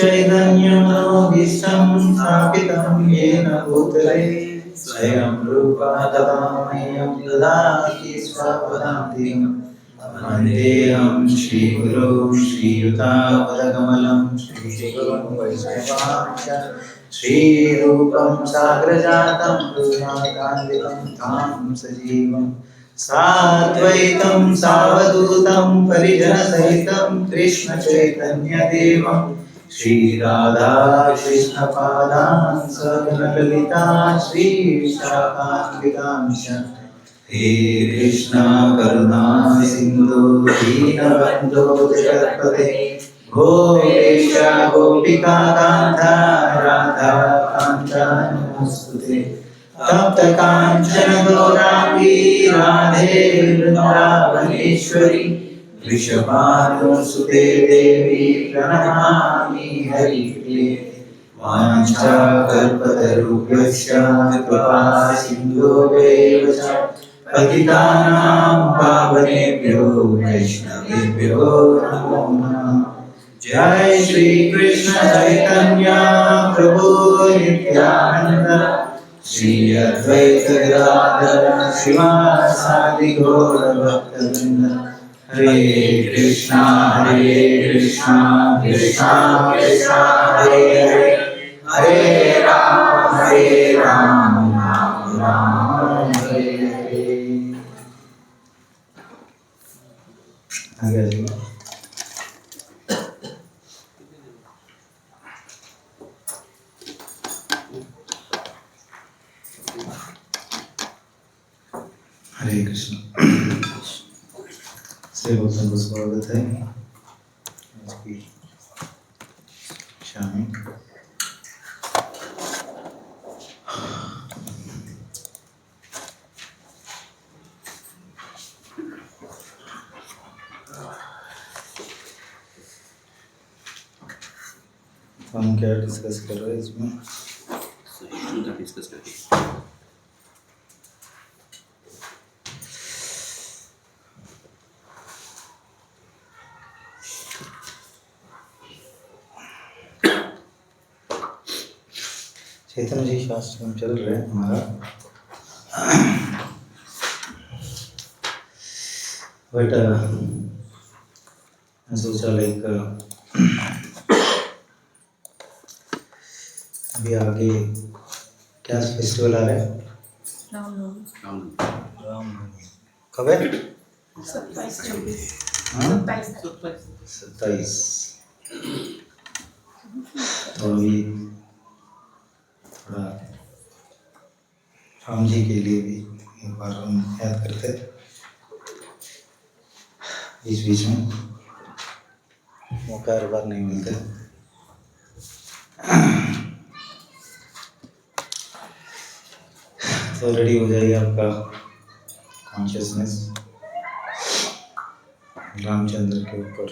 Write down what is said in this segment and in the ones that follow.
चैतन्यमनोभीष्टं स्थापितं येन भूतले स्वयं रूपः तदामह्यं ददाति स्वपदान्तिकं वन्देऽहं श्रीगुरुं श्रीयुतापदकमलं श्रीगुरुं वैष्णवांश्च श्रीरूपं साग्रजातं पूर्णाकान्तिकं तां सजीवं साद्वैतं सावधूतं परिजनसहितं कृष्णचैतन्यदेवं श्रीराधा कृष्णपादान् सकलललिता श्रीशाखान्वितांश्च हे कृष्णा करुणा सिन्धु दीनबन्धो जगत्पते गोपेश गोपिका कान्ता राधा कान्ता नमोऽस्तुते तप्त काञ्चन गौराङ्गी राधे वृन्दावनेश्वरी वृषभानुसुते देवी प्रणमामि हरिप्रिये वाञ्छाकल्पतरुभ्यश्च कृपा सिन्धुभ्येव च पतितानां पावनेभ्यो वैष्णवेभ्यो नमो नमः। जय श्री कृष्ण चैतन्य प्रभु नित्यानंद श्री अद्वैत गदाधर श्रीवासादि गौर भक्तवृंद हरे कृष्णा कृष्णा कृष्णा हरे हरे हरे राम राम राम हरे हरे। आगे जी हरे कृष्ण। श्री भक्तों को स्वागत है आज की शाम में। हम क्या डिस्कस कर रहे हैं इसमें? डिस्कस करके चैतन्य जी शास्त्र में चल रहे हैं हमारा। बट मैं सोचा लाइक अभी आगे क्या फेस्टिवल आ रहा है? रामनवमी कब है? 27। तो अभी थोड़ा राम जी के लिए भी एक बार हम याद करते बीच बीच में, मौका हर बार नहीं मिलता। तो रेडी हो जाइए आपका कॉन्शियसनेस रामचंद्र के ऊपर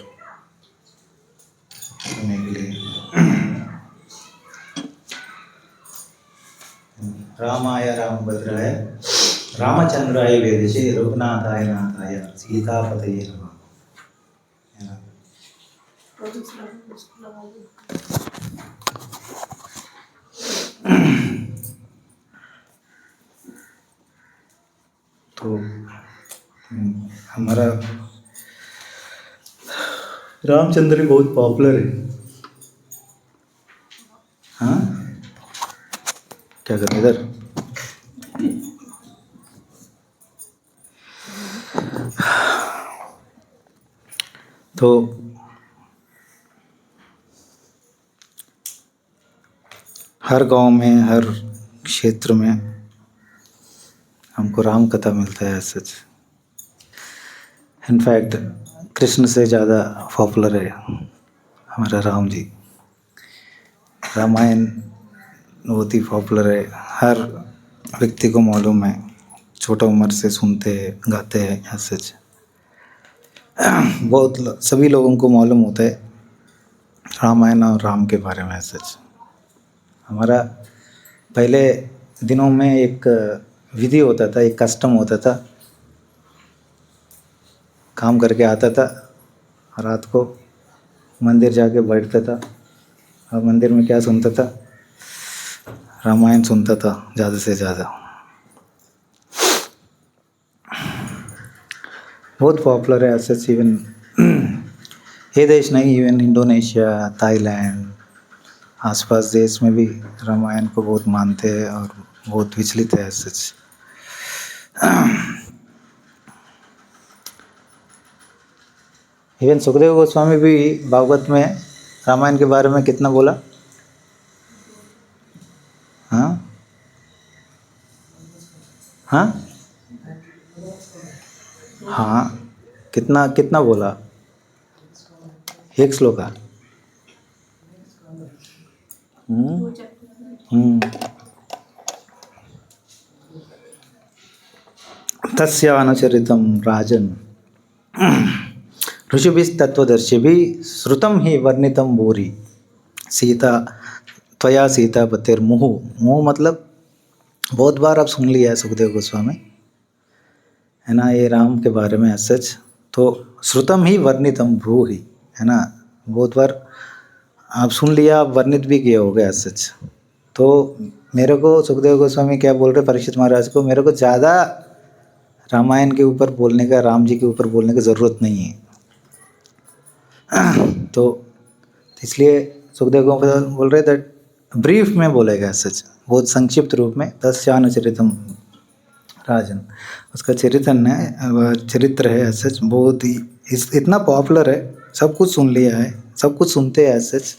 होने के लिए। रामाय रामभद्राय रामचंद्राय वेदसे रघुनाथाय नाथाय सीतापतये नमः। तो हमारा रामचंद्र बहुत पॉपुलर है। हाँ क्या कर इधर? तो हर गांव में हर क्षेत्र में हमको राम कथा मिलता है। सच इनफैक्ट कृष्ण से ज़्यादा पॉपुलर है हमारा राम जी। रामायण बहुत ही पॉपुलर है, हर व्यक्ति को मालूम है, छोटा उम्र से सुनते हैं गाते हैं। सच बहुत सभी लोगों को मालूम होता है रामायण और राम के बारे में। सच हमारा पहले दिनों में एक विधि होता था, एक कस्टम होता था। काम करके आता था, रात को मंदिर जाके बैठता था और मंदिर में क्या सुनता था, रामायण सुनता था ज़्यादा से ज़्यादा। बहुत पॉपुलर है ऐसे इवन ये देश नहीं, इवन इंडोनेशिया, थाईलैंड, आसपास देश में भी रामायण को बहुत मानते हैं और बहुत विचलित है सच। इवन सुखदेव गोस्वामी भी भागवत में रामायण के बारे में कितना बोला? हाँ हाँ हाँ, कितना कितना बोला? एक श्लोक। तस्य अनुचरितं राजन् ऋषिभिस्तत्त्वदर्शिभिः श्रुतं हि वर्णितं भूरि सीता त्वया सीतापतेर्मुहुः। मुहुः मतलब बहुत बार आप सुन लिया है सुखदेव गोस्वामी, है ना, ये राम के बारे में सच। तो श्रुतम ही वर्णितम भ्रूहि, है ना, बहुत बार आप सुन लिया, आप वर्णित भी किए हो गए सच। तो मेरे को सुखदेव गोस्वामी क्या बोल रहे परीक्षित महाराज को, मेरे को ज़्यादा रामायण के ऊपर बोलने का, राम जी के ऊपर बोलने की ज़रूरत नहीं है। तो इसलिए सुखदेव गोस्वामी बोल रहे दैट ब्रीफ में बोलेगा सच, बहुत संक्षिप्त रूप में। तस्यानुचरितम राजन, उसका चरित्र है सच, बहुत ही इतना पॉपुलर है, सब कुछ सुन लिया है, सब कुछ सुनते हैं सच।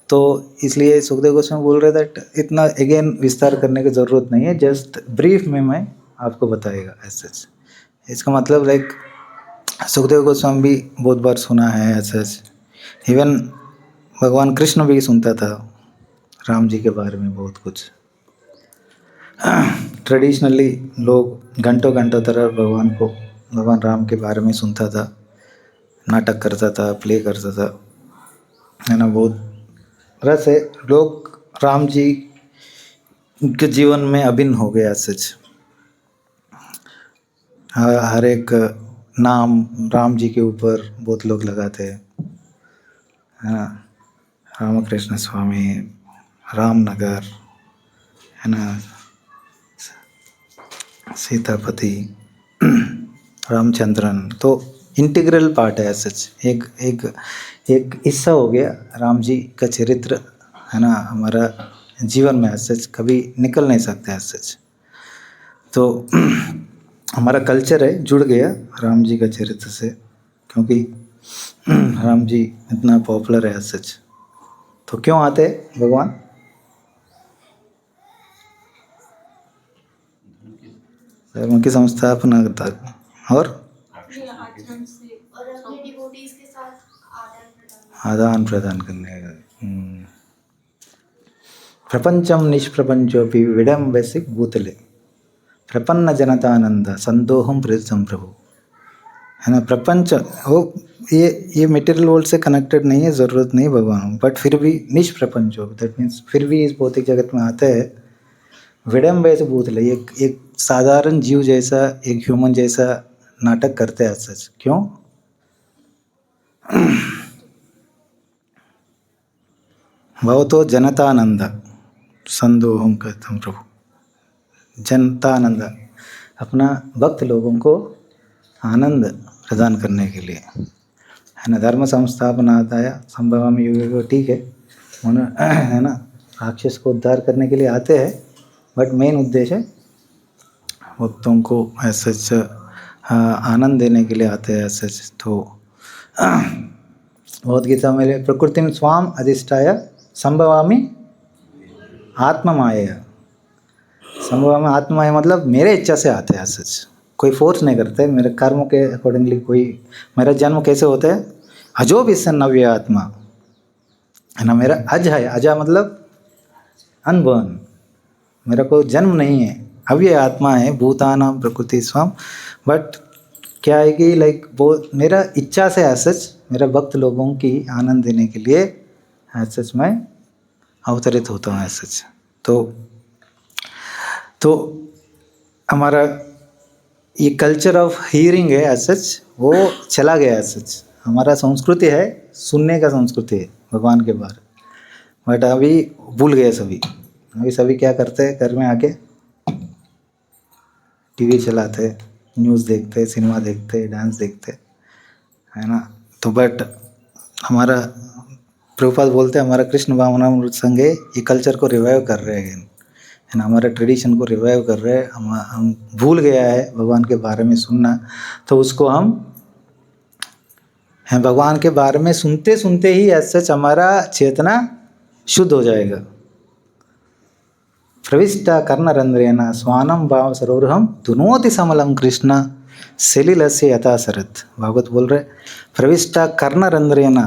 तो इसलिए सुखदेव गोस्वामी बोल रहे दैट इतना अगेन विस्तार करने की ज़रूरत नहीं है, जस्ट ब्रीफ में मैं आपको बताएगा सच। इसका मतलब लाइक सुखदेव गोस्वामी भी बहुत बार सुना है सच। इवन भगवान कृष्ण भी सुनता था राम जी के बारे में बहुत कुछ। ट्रेडिशनली लोग घंटों घंटों तरह भगवान राम के बारे में सुनता था, नाटक करता था, प्ले करता था, है ना। बहुत रस है, लोग राम जी के जीवन में अभिन्न हो गया सच। हर एक नाम राम जी के ऊपर बहुत लोग लगाते हैं, है ना। रामकृष्ण स्वामी, रामनगर, है ना, सीतापति, रामचंद्रन, तो इंटीग्रल पार्ट है सच। एक हिस्सा हो गया राम जी का चरित्र, है ना, हमारा जीवन में सच कभी निकल नहीं सकते सच। तो हमारा कल्चर है, जुड़ गया राम जी का चरित्र से, क्योंकि राम जी इतना पॉपुलर है सच। तो क्यों आते भगवान? उनकी संस्थापना करता और आदान प्रदान करने का। प्रपंचम निष्प्रपंचोपि विडम्बसिक भूतले प्रपन्न जनतानंद संदोहम प्रसिद्धम प्रभु, है ना। प्रपंच हो, ये मटेरियल वर्ल्ड से कनेक्टेड नहीं है, ज़रूरत नहीं भगवान, बट फिर भी निष्प्रपंचो, दैट मीन्स फिर भी इस भौतिक जगत में आते हैं विडम्बे से भूतले, एक साधारण जीव जैसा, एक ह्यूमन जैसा नाटक करते हैं सच। क्यों? भवतो जनतानंद संदोहम कहता प्रभु, जनतानंद, अपना भक्त लोगों को आनंद प्रदान करने के लिए, है ना। धर्म संस्थापनाय संभवामि युगे, ठीक है, है ना, राक्षस को उद्धार करने के लिए आते हैं, बट मेन उद्देश्य भक्तों को ऐसे आनंद देने के लिए आते हैं ऐसे। तो भगवद गीता में प्रकृति स्वाम अधिष्ठाय संभवामि आत्ममाया, संभवामि आत्ममाया मतलब मेरे इच्छा से आते हैं सच, कोई फोर्स नहीं करते, मेरे कर्मों के अकॉर्डिंगली। कोई मेरा जन्म कैसे होता है? अजो विसन नव्य आत्मा, है ना, मेरा अज है, अजा मतलब अनबर्न, मेरा कोई जन्म नहीं है, अव्यय आत्मा है, भूतानाम प्रकृति स्वाम। बट क्या है कि लाइक वो मेरा इच्छा से सच, मेरा भक्त लोगों की आनंद देने के लिए सच मैं अवतरित होता हूँ सच। तो हमारा ये कल्चर ऑफ हियरिंग है सच, वो चला गया सच। हमारा संस्कृति है सुनने का, संस्कृति है भगवान के बारे, बट अभी भूल गए सभी। अभी सभी क्या करते हैं, घर में आके टीवी चलाते, न्यूज़ देखते, सिनेमा देखते, डांस देखते, है ना। तो बट हमारा प्रभुपाद बोलते हैं हमारा कृष्ण भावनामृत संघ है, ये कल्चर को रिवाइव कर रहे हैं, है ना, हमारे ट्रेडिशन को रिवाइव कर रहे हैं। हम भूल गया है भगवान के बारे में सुनना, तो उसको हम हैं भगवान के बारे में सुनते सुनते ही ऐसा हमारा चेतना शुद्ध हो जाएगा। प्रविष्टा कर्णरंध्रेण स्वानम भाव सरोवरम दुनोति समलम कृष्ण सलिलस्य यथा शरत। भागवत बोल रहे प्रविष्टा कर्णरंध्रेण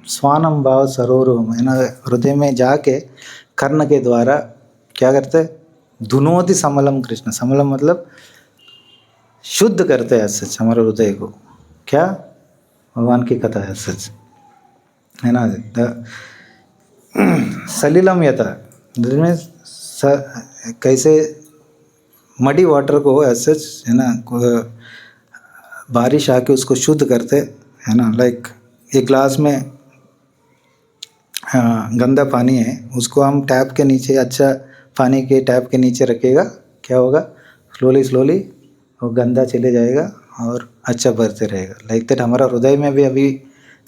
स्वानम भाव सरोवरम, है ना, हृदय में जाके कर्ण के द्वारा क्या करते, दुनोति समलम कृष्ण, समलम मतलब शुद्ध करते हैं सच हमारे हृदय को। क्या, भगवान की कथा है सच, है ना। सलिलम यथा, जिसमें कैसे मडी वाटर को ऐसे, है ना, बारिश आके उसको शुद्ध करते, है ना। लाइक एक ग्लास में गंदा पानी है, उसको हम टैप के नीचे, अच्छा पानी के टैप के नीचे रखेगा, क्या होगा, स्लोली स्लोली वो गंदा चले जाएगा और अच्छा भरते रहेगा। लाइक दैट हमारा हृदय में भी अभी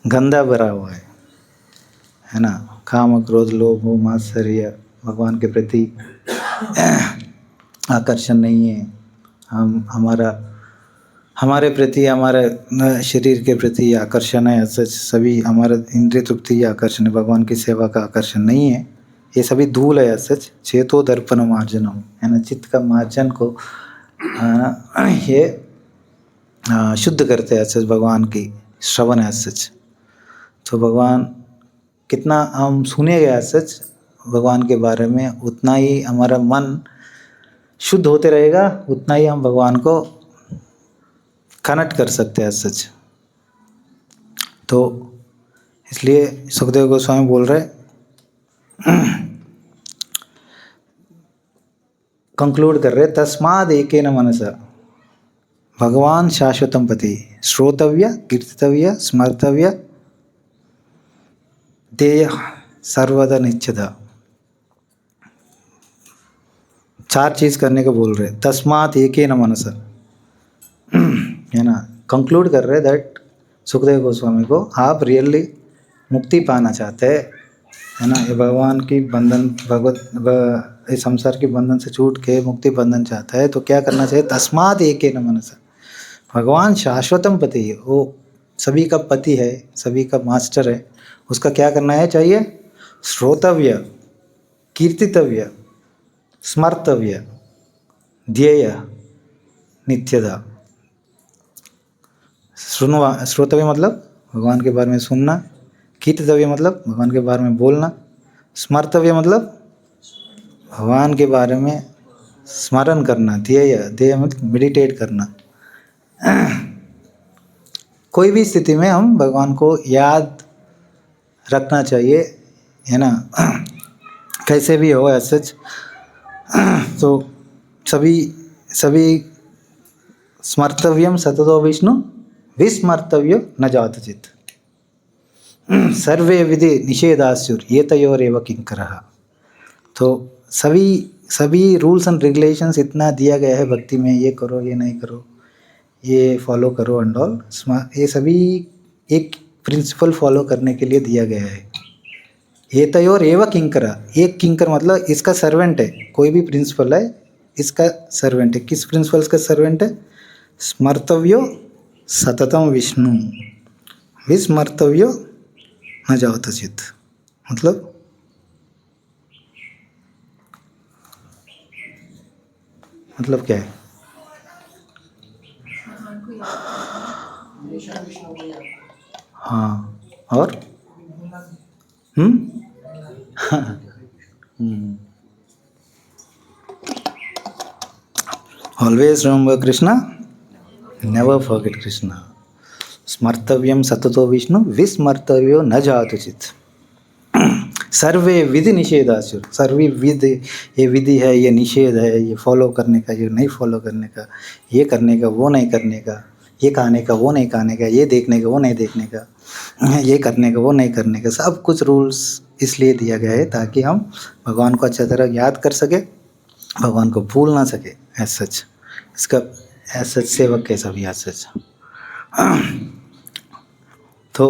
गंदा भरा हुआ है ना। काम क्रोध लोभ मोह मात्सर्य, भगवान के प्रति आकर्षण नहीं है, हम हमारे प्रति, हमारे शरीर के प्रति आकर्षण है, ऐसा सभी हमारा इंद्रिय तृप्ति आकर्षण है, भगवान की सेवा का आकर्षण नहीं है। ये सभी धूल है सच। चेतो दर्पण मार्जनम, है ना, चित्त का मार्जन को ये शुद्ध करते हैं सच, भगवान की श्रवण है सच। तो भगवान कितना हम सुने गया सच भगवान के बारे में, उतना ही हमारा मन शुद्ध होते रहेगा, उतना ही हम भगवान को कनेक्ट कर सकते हैं सच। तो इसलिए सुखदेव गोस्वामी बोल रहे, कंक्लूड कर रहे, तस्माद एकेन मनसा भगवान शाश्वतम पति श्रोतव्य कीर्तितव्य स्मर्तव्य देय सर्वदा निश्चिता। 4 चीज़ करने को बोल रहे, तस्मात एकेन मनसा, है ना। कंक्लूड कर रहे दैट सुखदेव गोस्वामी को, आप रियली मुक्ति पाना चाहते हैं, है ना, ये भगवान की बंधन, इस संसार की बंधन से छूट के मुक्ति बंधन चाहता है, तो क्या करना चाहिए, तस्मात एकेन मनसा, भगवान शाश्वतम पति है, वो सभी का पति है, सभी का मास्टर है, उसका क्या करना है चाहिए, श्रोतव्य कीर्तितव्य स्मर्तव्य ध्येय नित्यदा। श्रोतव्य मतलब भगवान के बारे में सुनना, कीर्तितव्य मतलब भगवान के बारे में बोलना, स्मर्तव्य मतलब भगवान के बारे में स्मरण करना, ध्येय मतलब मेडिटेट करना। कोई भी स्थिति में हम भगवान को याद रखना चाहिए, है ना, कैसे भी हो ऐसे। तो सभी स्मर्तव्यम सततो विष्णु विस्मर्तव्यो न जातचित्, सर्वे विधि निषेधास्युर एतयोरेव किंकरः। तो सभी रूल्स एंड रेगुलेशंस इतना दिया गया है भक्ति में, ये करो, ये नहीं करो, ये फॉलो करो एंड ऑल, ये सभी एक प्रिंसिपल फॉलो करने के लिए दिया गया है। एतयोर एव किंकर, एक किंकर मतलब इसका सर्वेंट है, कोई भी प्रिंसिपल है इसका सर्वेंट है। किस प्रिंसिपल का सर्वेंट है, स्मर्तव्यो सततम विष्णु विस्मर्तव्यो न जातचित्। मतलब क्या है, हाँ, और always remember Krishna, never forget Krishna. स्मर्तव्यम सततो विष्णु विस्मर्तव्यो न जातचित्। सर्वे विधि निषेधासुर, सर्वी विधि, ये विधि है, ये निषेध है, ये फॉलो करने का, ये नहीं फॉलो करने का, ये करने का, वो नहीं करने का, ये खाने का, वो नहीं खाने का, ये देखने का, वो नहीं देखने का, ये करने का, वो नहीं करने का, सब कुछ रूल्स इसलिए दिया गया है ताकि हम भगवान को अच्छा तरह याद कर सके, भगवान को भूल ना सके। एज सच इसका एज सच सेवक कैसा भी एज सच। तो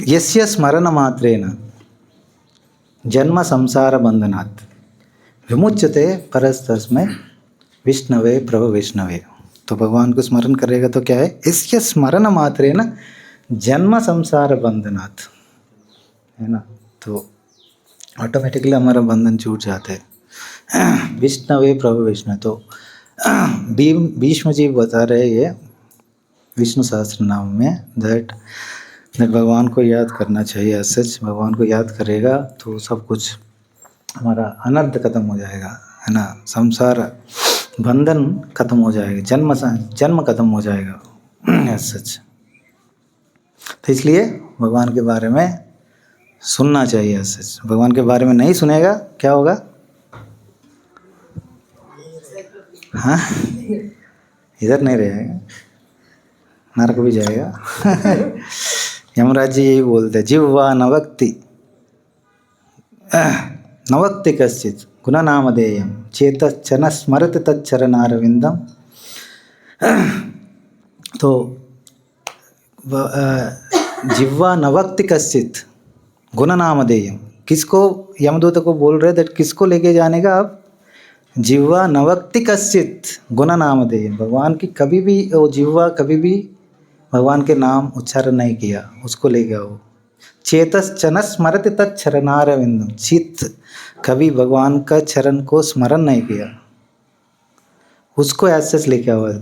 यस्य स्मरण मात्रेण जन्म संसार बंधनात् विमुच्यते परस्तस्मै विष्णवे प्रभु विष्णवे। तो भगवान को स्मरण करेगा तो क्या है, इसके स्मरण मात्रेण जन्म संसार बंधनात्, है ना। तो ऑटोमेटिकली हमारा बंधन छूट जाते हैं। विष्णवे प्रभु विष्णु। तो भीष्म जी बता रहे ये विष्णु सहस्त्र नाम में दैट भगवान को याद करना चाहिए। सच भगवान को याद करेगा तो सब कुछ हमारा अनर्थ खत्म हो जाएगा, है ना। संसार बंधन खत्म हो जाएगा, जन्म खत्म हो जाएगा सच। तो इसलिए भगवान के बारे में सुनना चाहिए सच। भगवान के बारे में नहीं सुनेगा क्या होगा, हाँ इधर नहीं रहेगा, नरक भी जाएगा। यमराज जी यही बोलते, जिह्वा नवक्ति कश्चित् गुणनामधेयं चेतश्चन स्मरति तच्चरणारविंदम। तो जिह्वा नवक्ति कश्चित् गुणनामधेयं, किसको यमदूत को बोल रहे थे, किसको लेके जाने का अब, जिह्वा नवक्ति कश्चित् गुणनामधेयं। भगवान की कभी भी वो जिह्वा कभी भी भगवान के नाम उच्चारण नहीं किया, उसको ले गया वो। चेतश्चन स्मरति तच्चरणारविंदम, चित्त कभी भगवान का चरण को स्मरण नहीं किया, उसको ऐसे लेके हुआ।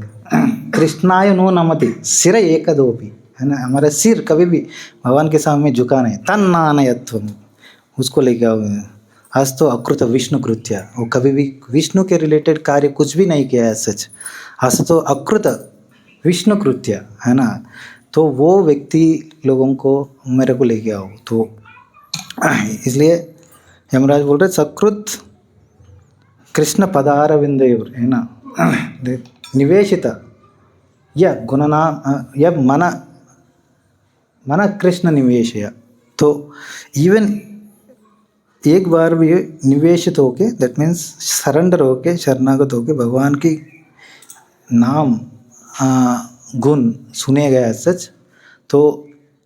कृष्णाय नो नमति सिर एकदोपि, है ना। हमारा सिर कभी भी भगवान के सामने झुका नहीं। तन्नानयत्वम, उसको लेके हुए। हस्तो अकृत विष्णु कृत्य, वो कभी भी विष्णु के रिलेटेड कार्य कुछ भी नहीं किया है सच। हस्तो अकृत विष्णु कृत्य, है ना। तो वो व्यक्ति लोगों को मेरे को लेके आओ। तो इसलिए यमराज बोल रहे सकृत कृष्ण पदारविंदयोर, है ना, निवेशित या गुणनाम या मन कृष्ण निवेशय। तो इवन एक बार भी निवेशित होके, दैट मीन्स सरेंडर होके, शरणागत होके भगवान की नाम गुण सुने गया सच, तो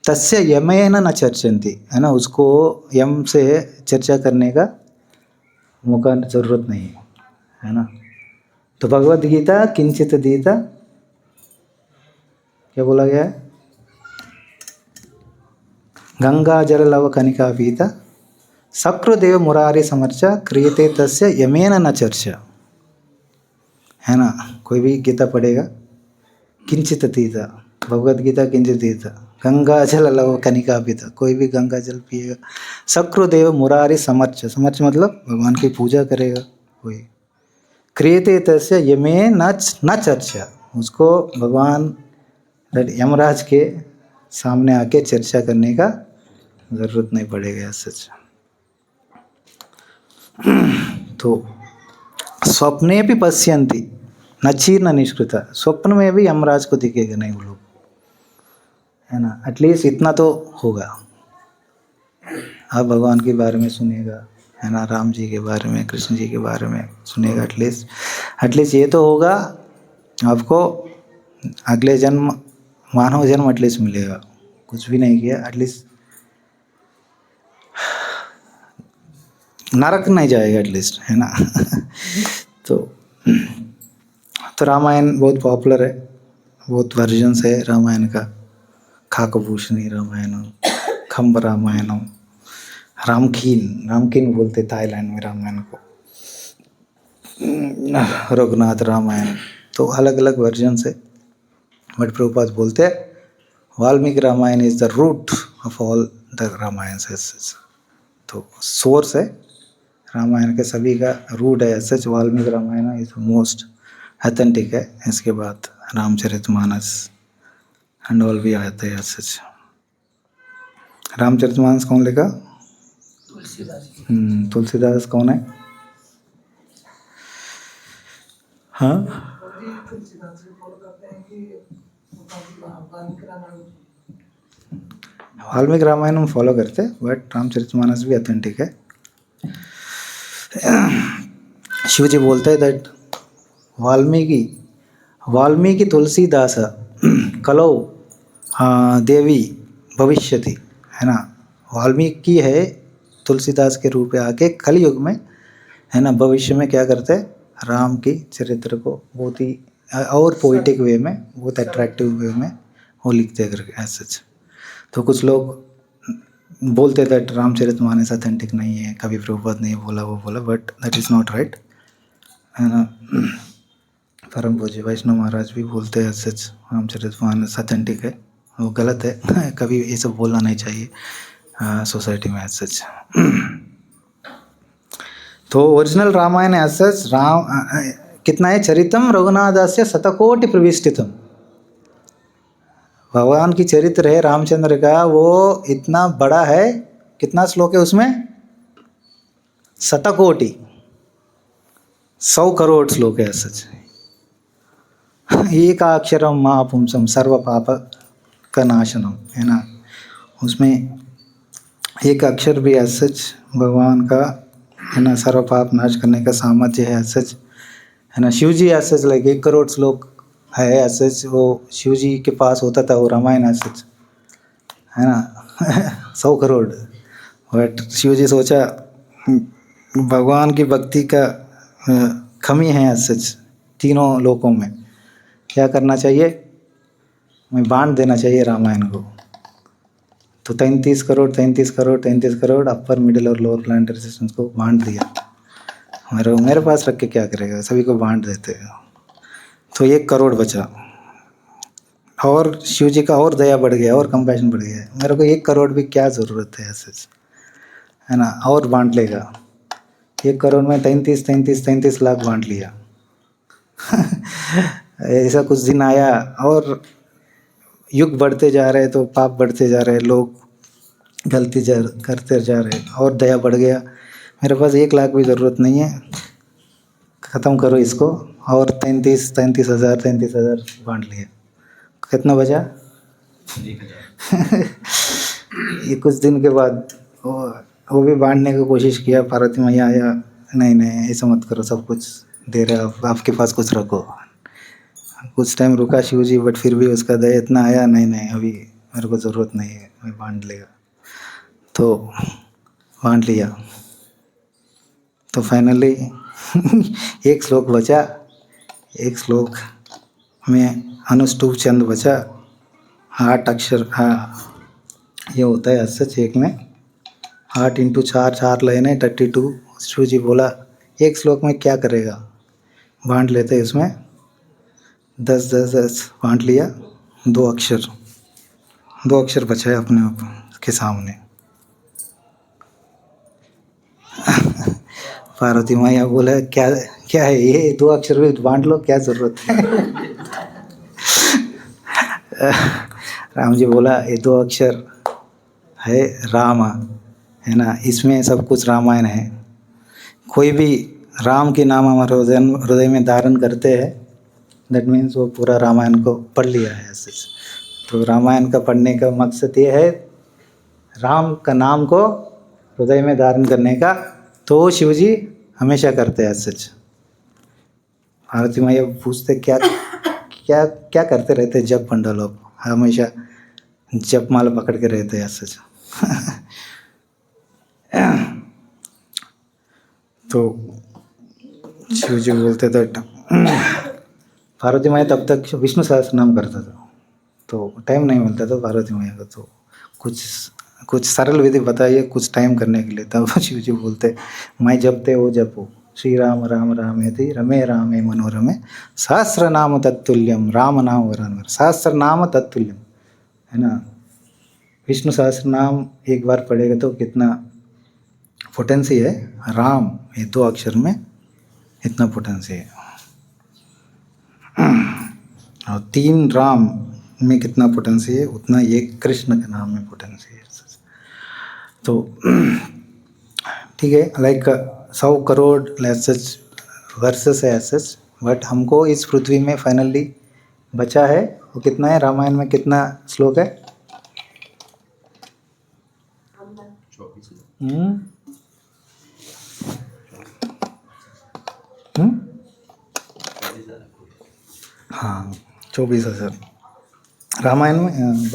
तस्य यमेन न चर्चन्ति, है ना। उसको यम से चर्चा करने का मौका जरूरत नहीं है ना। तो भगवद गीता किंचित दीता, क्या बोला गया है, गंगा जल लव कनिका पीता सकृदेव मुरारी समर्चा क्रियते तस्य यमेन न चर्चा, है ना। कोई भी गीता पढ़ेगा किंचित तीता, भगवद गीता किंचित तीता, गंगा जल लव कनिका पीता, कोई भी गंगा जल पिएगा, सकृदेव मुरारी समर्च, समर्च मतलब भगवान की पूजा करेगा कोई, क्रियते तस्य यमे न चर्चा, उसको भगवान यमराज के सामने आके चर्चा करने का जरूरत नहीं पड़ेगा सच। तो स्वप्ने भी पश्यन्ति न चीर्ण निष्कृता, स्वप्न में भी यमराज को दिखेगा नहीं वो लोग, है ना। एटलीस्ट इतना तो होगा, आप भगवान के बारे में सुनेगा, है ना, राम जी के बारे में, कृष्ण जी के बारे में सुनेगा, एटलीस्ट ये तो होगा आपको, अगले जन्म मानव जन्म एटलीस्ट मिलेगा। कुछ भी नहीं किया एटलीस्ट नरक नहीं जाएगा एटलीस्ट, है ना। तो रामायण बहुत पॉपुलर है, बहुत वर्जन्स है रामायण का। खाकभूषणी रामायण, खम्ब रामायण, रामकीन बोलते थाईलैंड में रामायण को, रघुनाथ रामायण। तो अलग अलग वर्जन्स है, बट प्रभुपाद बोलते हैं Valmiki Ramayana is the root of all the Ramayana. तो सोर्स है रामायण के, सभी का रूट है सच। Valmiki Ramayana is most authentic है। इसके बाद रामचरितमानस एंड ऑल भी आते हैं सच। रामचरितमानस कौन लिखा? तुलसीदास कौन है? हाँ, वाल्मीकि रामायण हम फॉलो करते, बट रामचरितमानस भी ऑथेंटिक है। शिव जी बोलते हैं दैट वाल्मीकि वाल्मीकि तुलसीदास कलौ देवी भविष्यति, है ना। वाल्मीकि है तुलसीदास के रूप में आके कलयुग में, है ना, भविष्य में क्या करते हैं, राम की चरित्र को बहुत ही और पोइटिक वे में, बहुत अट्रैक्टिव वे में वो लिखते करके एज सच। तो कुछ लोग बोलते दैट रामचरितमानस ऑथेंटिक नहीं है, कभी प्रभुपाद नहीं बोला, वो बोला, but that is not right, है ना। परम पूज्य वैष्णव महाराज भी बोलते हैं सच रामचरितमानस ऑथेंटिक है, वो गलत है। कभी ये सब बोलना नहीं चाहिए सोसाइटी में एज सच। तो original Ramayan as such Ram कितना है, चरितम रघुनाथस्य शतकोटि प्रविष्टितम। भगवान की चरित्र है रामचंद्र का, वो इतना बड़ा है, कितना श्लोक है उसमें, शतकोटि, 100 करोड़ श्लोक है सच। एक अक्षरम महापुंसम सर्व पाप का नाशनम, है ना। उसमें एक अक्षर भी एज सच भगवान का, है ना, सर्व पाप नाश करने का सामर्थ्य है एज सच, है ना। शिव जी एज सच लाइक 1 करोड़ श्लोक है एज सच, वो शिव जी के पास होता था वो रामायण एज सच, है ना। 100 करोड़। बट शिव जी सोचा भगवान की भक्ति का कमी है एज सच तीनों लोकों में, क्या करना चाहिए, मैं बांट देना चाहिए रामायण को। तो 33 करोड़ 33 करोड़ 33 करोड़ अपर मिडिल और लोअर प्लानिटरी सिस्टम्स को बांट दिया। मेरे पास रख के क्या करेगा, सभी को बांट देते हैं। तो 1 करोड़ बचा, और शिव जी का और दया बढ़ गया और कंपैशन बढ़ गया, मेरे को 1 करोड़ भी क्या ज़रूरत है ऐसे, है ना, और बांट लेगा। 1 करोड़ में 33 लाख बांट लिया। ऐसा कुछ दिन आया और युग बढ़ते जा रहे, तो पाप बढ़ते जा रहे, लोग गलती करते जा रहे, और दया बढ़ गया। मेरे पास 1 लाख भी ज़रूरत नहीं है, ख़त्म करो इसको, और 33,000 बांट लिया। कितना बचा? 1,000। ये कुछ दिन के बाद वो भी बांटने की कोशिश किया, पार्वती मैया आया, नहीं ऐसा मत करो, सब कुछ दे रहे हो, आपके पास कुछ रखो। कुछ टाइम रुका शिव जी, बट फिर भी उसका दया इतना आया, नहीं अभी मेरे को ज़रूरत नहीं है, मैं बांट लेगा। तो बांट लिया। तो फाइनली 1 श्लोक बचा, 1 श्लोक में अनुष्टुप चंद बचा, 8 अक्षर। ये होता है सच, एक में 8 × 4 लाइन है, 32। शिव जी बोला 1 श्लोक में क्या करेगा, बांट लेते हैं उसमें 10 बांट लिया, 2 अक्षर बचा है अपने आप के सामने। पार्वती मैया बोला क्या है ये, 2 अक्षर भी बांट लो, क्या ज़रूरत है। राम जी बोला ये 2 अक्षर है राम, है ना, इसमें सब कुछ रामायण है। कोई भी राम के नाम हमारे हृदय में धारण करते हैं, दैट मीन्स वो पूरा रामायण को पढ़ लिया है ऐसे। तो रामायण का पढ़ने का मकसद ये है राम का नाम को हृदय में धारण करने का, तो शिव जी हमेशा करते हैं सच। पार्वती मैया पूछते क्या करते रहते, जब पंडा लोग हमेशा जप माला पकड़ के रहते हैं सच। तो शिव जी बोलते थे, पार्वती मैया तब तक विष्णु सहस्त्र नाम करता था, तो टाइम नहीं मिलता था पार्वती मैया को। तो कुछ सरल विधि बताइए कुछ टाइम करने के लिए। तब शिव जी बोलते, मैं जपते हो जपो, श्री राम राम रामेति रमे रामे मनोरमे सहस्र नाम तत्तुल्यम राम नाम वरानवर। सहस्र नाम तत्तुल्यम, है ना, विष्णु सहस्र नाम एक बार पढ़ेगा तो कितना पोटेंसी है, राम ये 2 अक्षर में इतना पोटेंसी है, और 3 राम में कितना पोटेंसी है, उतना ये कृष्ण के नाम में पोटेंसी है। तो ठीक है, लाइक 100 करोड़ सच वर्सेस है सच, बट हमको इस पृथ्वी में फाइनली बचा है वो कितना है? रामायण में कितना श्लोक है? 24। हम्म हम्म? हाँ, 24,000 रामायण में।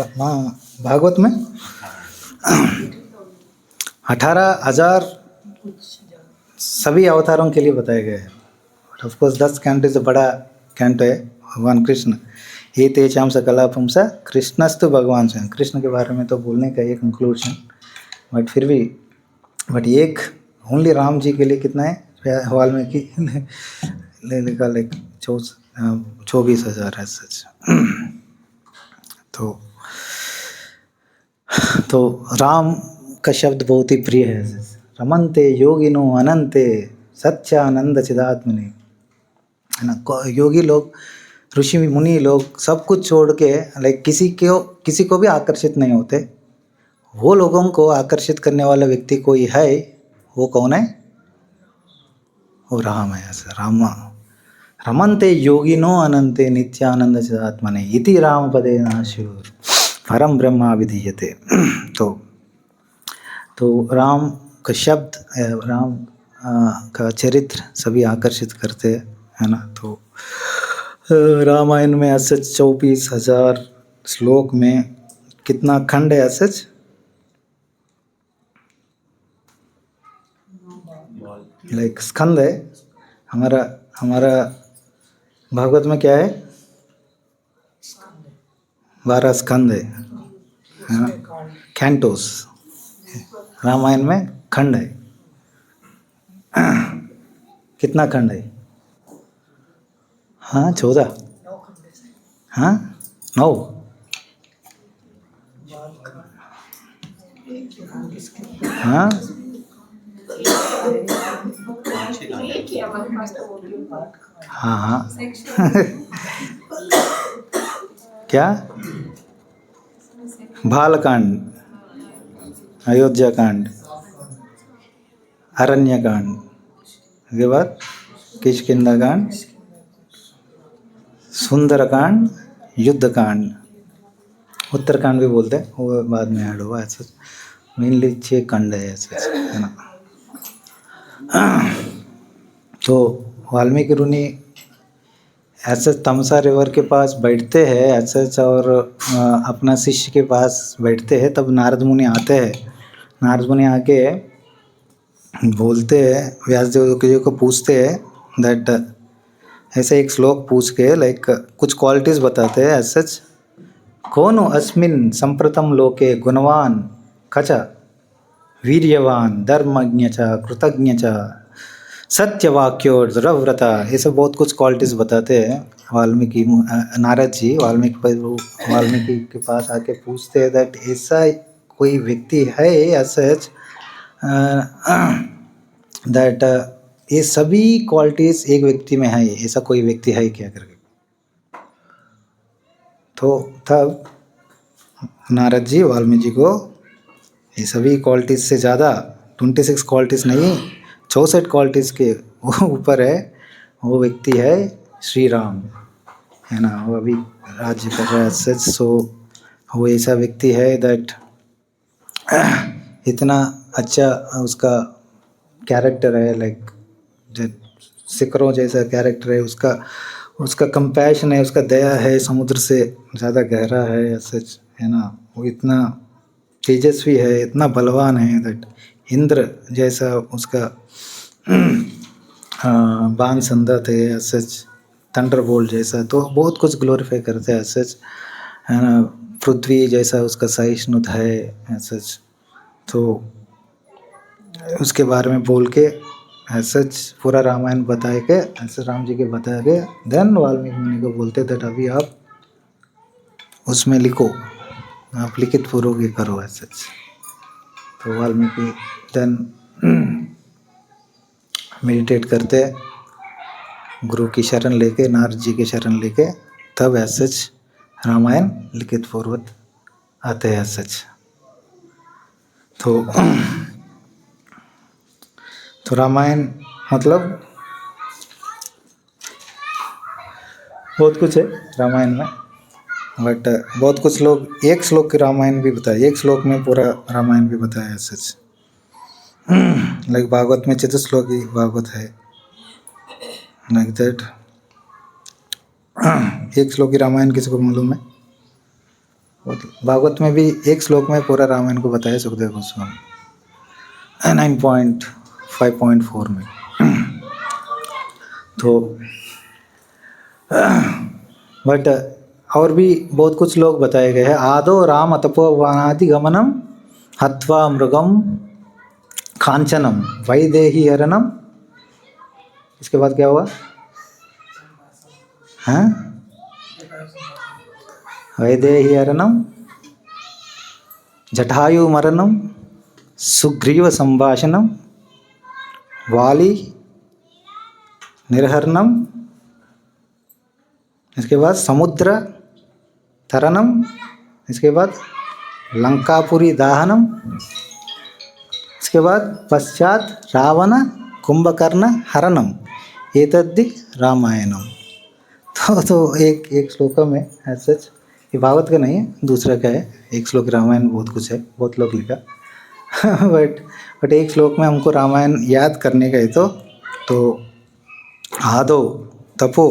भागवत में 18,000 सभी अवतारों के लिए बताया गया है। ऑफ कोर्स 10 कैंट से बड़ा कैंट है भगवान कृष्ण। ये तेजाम सकला पुंसा कृष्णस्तु भगवान स्वयं। कृष्ण के बारे में तो बोलने का ये कंक्लूजन, बट फिर भी एक ओनली राम जी के लिए कितना है? वाल्मीकि ले लिखा लाइक 24,000 है सच। तो राम का शब्द बहुत ही प्रिय है। रमन्ते योगिनो अनंते सच्चानंद चिदात्मने, है ना। योगी लोग, ऋषि मुनि लोग सब कुछ छोड़ के लाइक किसी को भी आकर्षित नहीं होते। वो लोगों को आकर्षित करने वाला व्यक्ति कोई है, वो कौन है? वो राम है। ऐसा राम रमन्ते योगिनो अनंते नित्यानंद चिदात्मने इति राम पदे नाशुर परम ब्रह्मा विधीयते। तो राम का शब्द, राम का चरित्र सभी आकर्षित करते हैं, है ना। तो रामायण में असच 24,000 श्लोक में कितना खंड है? असच लाइक स्कंद है। हमारा भागवत में क्या है? 12 स्कंद है ना, कैंटोस। रामायण में खंड है। कितना खंड है? हाँ 14। हाँ 9। हाँ हाँ हाँ क्या? बालकांड, अयोध्या कांड, अरण्य कांड, उसके बाद किष्किंधा कांड, सुंदर कांड, युद्ध कांड, उत्तरकांड भी बोलते हैं, वो बाद में ऐड हुआ। ऐसा मेनली 6 खंड है ऐसे, है ना। तो वाल्मीकि मुनि ऐसे तमसा रिवर के पास बैठते हैं ऐसे, और अपना शिष्य के पास बैठते हैं। तब नारद मुनि आते हैं। नारद मुनि आके बोलते हैं, व्यासदेव जी को पूछते हैं दैट, ऐसे एक श्लोक पूछ के लाइक कुछ क्वालिटीज बताते हैं। सच कौन अस्मिन् संप्रतम लोके गुणवान कच वीर्यवान धर्मज्ञ च कृतज्ञ च सत्यवाक्यो दृढ़व्रता, ये सब बहुत कुछ क्वालिटीज बताते हैं। वाल्मीकि नारद जी वाल्मीकि के पास आके पूछते हैं दैट ऐसा कोई व्यक्ति है सच दैट ये सभी क्वालिटीज एक व्यक्ति में है, ऐसा कोई व्यक्ति है क्या करके। तो तब नारद जी वाल्मीकि को ये सभी क्वालिटीज से ज़्यादा 26 क्वालिटीज नहीं, 64 क्वालिटीज के ऊपर है, वो व्यक्ति है श्री राम, है ना। वो अभी राज्य कर रहा है सच। सो वो ऐसा व्यक्ति है दैट इतना अच्छा उसका कैरेक्टर है, लाइक सिकरों जैसा कैरेक्टर है उसका कंपैशन है, उसका दया है, समुद्र से ज़्यादा गहरा है सच, है ना। वो इतना तेजस्वी है, इतना बलवान है दैट इंद्र जैसा उसका बाण संदत है सच, थंडरबोल्ट जैसा। तो बहुत कुछ ग्लोरीफाई करते हैं सच, है ना। पृथ्वी जैसा उसका सहिष्णुता है सच। तो उसके बारे में बोल के सच पूरा रामायण बताए के ऐसे राम जी के बताया के देन वाल्मीकि मुनि को बोलते दैट अभी आप उसमें लिखो, आप लिखित पूर्वक ही करो ऐसे। तो वाल्मीकि देन मेडिटेट करते, गुरु की शरण लेके, नारद जी की शरण लेके, तब ऐसे रामायण लिखित पूर्वक आते हैं सच। तो रामायण मतलब बहुत कुछ है रामायण में, बट बहुत कुछ लोग एक श्लोक की रामायण भी बताए, एक श्लोक में पूरा रामायण भी बताया है सच। लाइक भागवत में चतुश्लोकी भागवत है, लाइक दैट। एक श्लोक की रामायण किसी को मालूम है? भागवत में भी एक श्लोक में पूरा रामायण को बताया सुखदेव गोस्वामी 9.5.4 में। तो बट और भी बहुत कुछ लोग बताए गए हैं। आदो राम तपोवनादि गमनम हत्वा मृगम कांचनम वैदेही हरणम। इसके बाद क्या हुआ? हैं? वैदेही हरणम, जटायु मरणम, सुग्रीव संभाषणम, वाली निर्हरणम, इसके बाद समुद्र तरनम, इसके बाद लंकापुरी दाहनम, इसके बाद पश्चात रावण कुंभकर्ण हरणम, एतद्धि रामायणम। तो एक एक श्लोक में है सच, ये भागवत का नहीं है, दूसरा का है। एक श्लोक रामायण बहुत कुछ है, बहुत लोग लिखा। बट एक श्लोक में हमको रामायण याद करने का है तो आदो तपो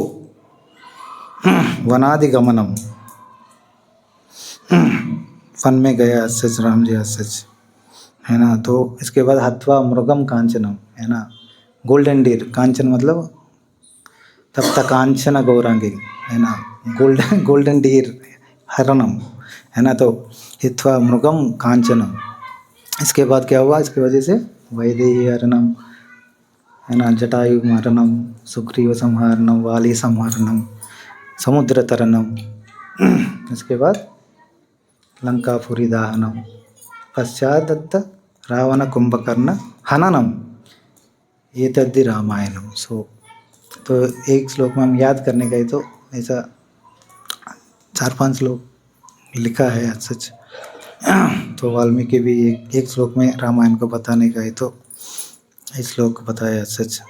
वनादि गमनम, वन में गया सच राम जी सच, है ना। तो इसके बाद हत्वा मृगम कांचनम, है ना, गोल्डन डीर, कांचन मतलब तप्त कांचन गौरांगी, है ना, गोल्डन डीर हरणम, है ना। तो हित्वा मृगम कांचनम, इसके बाद क्या हुआ? इसकी वजह से वैदेही हरणम, है ना, जटायु मरणम, सुग्रीव संहारणम, वाली संहारणम, समुद्र तरनम, इसके बाद लंकापुरी दाहनम, पश्चात दत्त रावण कुंभकर्ण हननम, ये तद्धि रामायणम। सो तो एक श्लोक में हम याद करने गए तो ऐसा 4-5 श्लोक लिखा है सच। तो वाल्मीकि भी एक श्लोक में रामायण को बताने का है तो इस श्लोक बताया सच।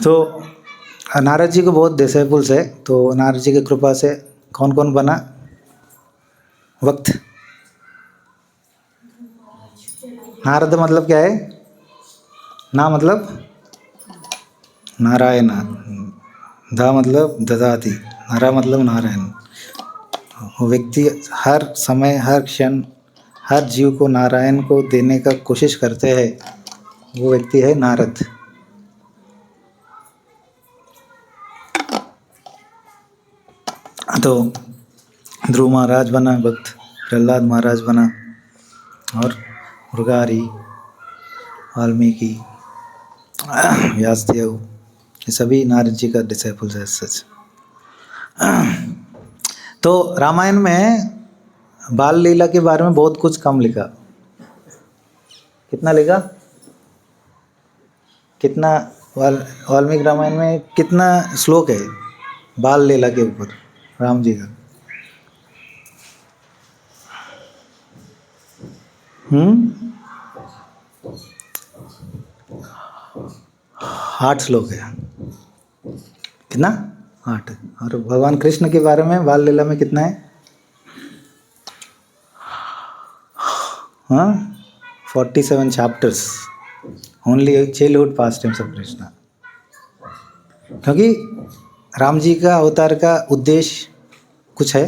तो नारद जी को बहुत डिसाइपल्स है, तो नारद जी की कृपा से कौन कौन बना वक्त? नारद मतलब क्या है? ना मतलब नारायण, दा मतलब ददाती, नारा मतलब नारायण। वो व्यक्ति हर समय हर क्षण हर जीव को नारायण को देने का कोशिश करते हैं, वो व्यक्ति है नारद। तो ध्रुव महाराज बना भक्त, प्रहलाद महाराज बना, और मृगारी, वाल्मीकि, व्यासदेव, ये सभी नारद जी का डिसाइपल्स है सच। तो रामायण में बाल लीला के बारे में बहुत कुछ कम लिखा। कितना लिखा? कितना? वाल्मीकि रामायण में कितना श्लोक है बाल लीला के ऊपर राम जी का? 8 श्लोक है। कितना? 8। और भगवान कृष्ण के बारे में बाल लीला में कितना है? 47 chapters, only childhood past times of Krishna. क्योंकि राम जी का अवतार का उद्देश्य कुछ है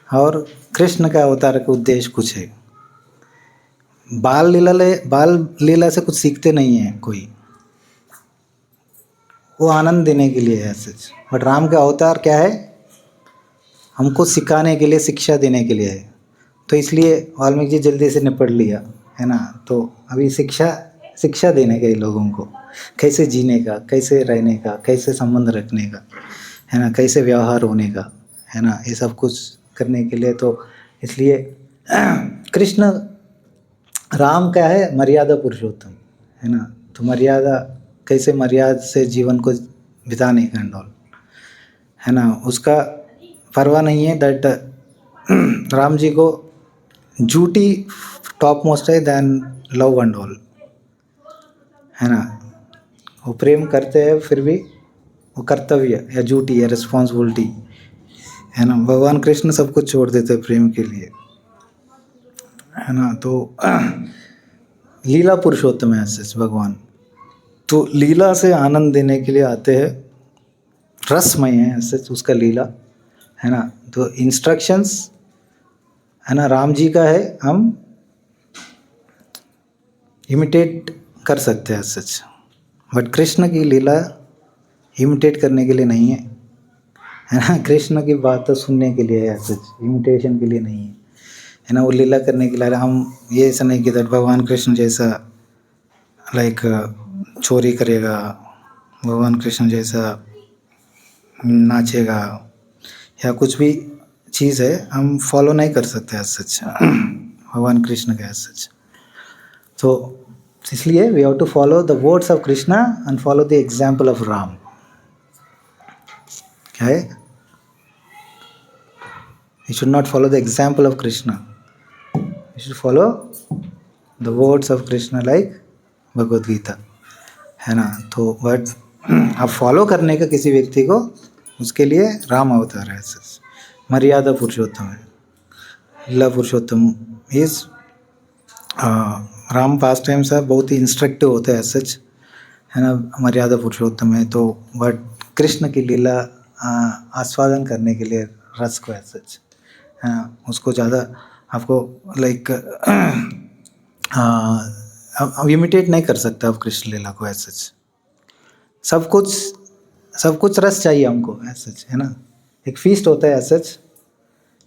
और कृष्ण का अवतार का उद्देश्य कुछ है। बाल लीला से कुछ सीखते नहीं है कोई, वो आनंद देने के लिए है सच। बट राम का अवतार क्या है? हमको सिखाने के लिए, शिक्षा देने के लिए है। तो इसलिए वाल्मीकि जी जल्दी से निपट लिया, है ना। तो अभी शिक्षा देने के लोगों को, कैसे जीने का, कैसे रहने का, कैसे संबंध रखने का, है ना, कैसे व्यवहार होने का, है ना, ये सब कुछ करने के लिए। तो इसलिए कृष्ण राम क्या है? मर्यादा पुरुषोत्तम, है ना। तो मर्यादा, कैसे मर्यादा से जीवन को बिताने का एंड ऑल, है ना, उसका परवाह नहीं है। दैट राम जी को ड्यूटी टॉप मोस्ट है देन लव एंड ऑल, है ना। वो प्रेम करते हैं फिर भी वो कर्तव्य या ड्यूटी या रिस्पॉन्सिबिलिटी है ना, भगवान कृष्ण सब कुछ छोड़ देते हैं प्रेम के लिए, है ना। तो लीला पुरुषोत्तम है ऐसे भगवान, तो लीला से आनंद देने के लिए आते हैं, रसमय है ऐसे उसका लीला, है ना। तो इंस्ट्रक्शंस है ना राम जी का है, हम इमिटेट कर सकते हैं सच, बट कृष्ण की लीला इमिटेट करने के लिए नहीं है ना। कृष्ण की बात तो सुनने के लिए है सच, इमिटेशन के लिए नहीं है ना। वो लीला करने के लिए हम ये ऐसा नहीं कि भगवान कृष्ण जैसा लाइक चोरी करेगा, भगवान कृष्ण जैसा नाचेगा या कुछ भी चीज़ है हम फॉलो नहीं कर सकते सच भगवान कृष्ण का सच। तो इसलिए we have to follow the words of Krishna and follow the example of Ram. क्या है? You should not follow the example of Krishna, you should follow the words of Krishna like Bhagavad Gita, है ना। तो बट अब फॉलो करने का किसी व्यक्ति को, उसके लिए राम अवतार है सच, मर्यादा पुरुषोत्तम है, लीला पुरुषोत्तम इज राम पास टाइम से बहुत ही इंस्ट्रक्टिव होता है सच, है ना। मर्यादा पुरुषोत्तम है तो बट कृष्ण की लीला आस्वादन करने के लिए रस को है सच, है ना। उसको ज़्यादा आपको लाइक अब इमिटेट नहीं कर सकते आप कृष्ण लीला को ऐसा सच। सब कुछ रस चाहिए हमको ऐसा सच, है ना। एक फीस्ट होता है ऐसा सच,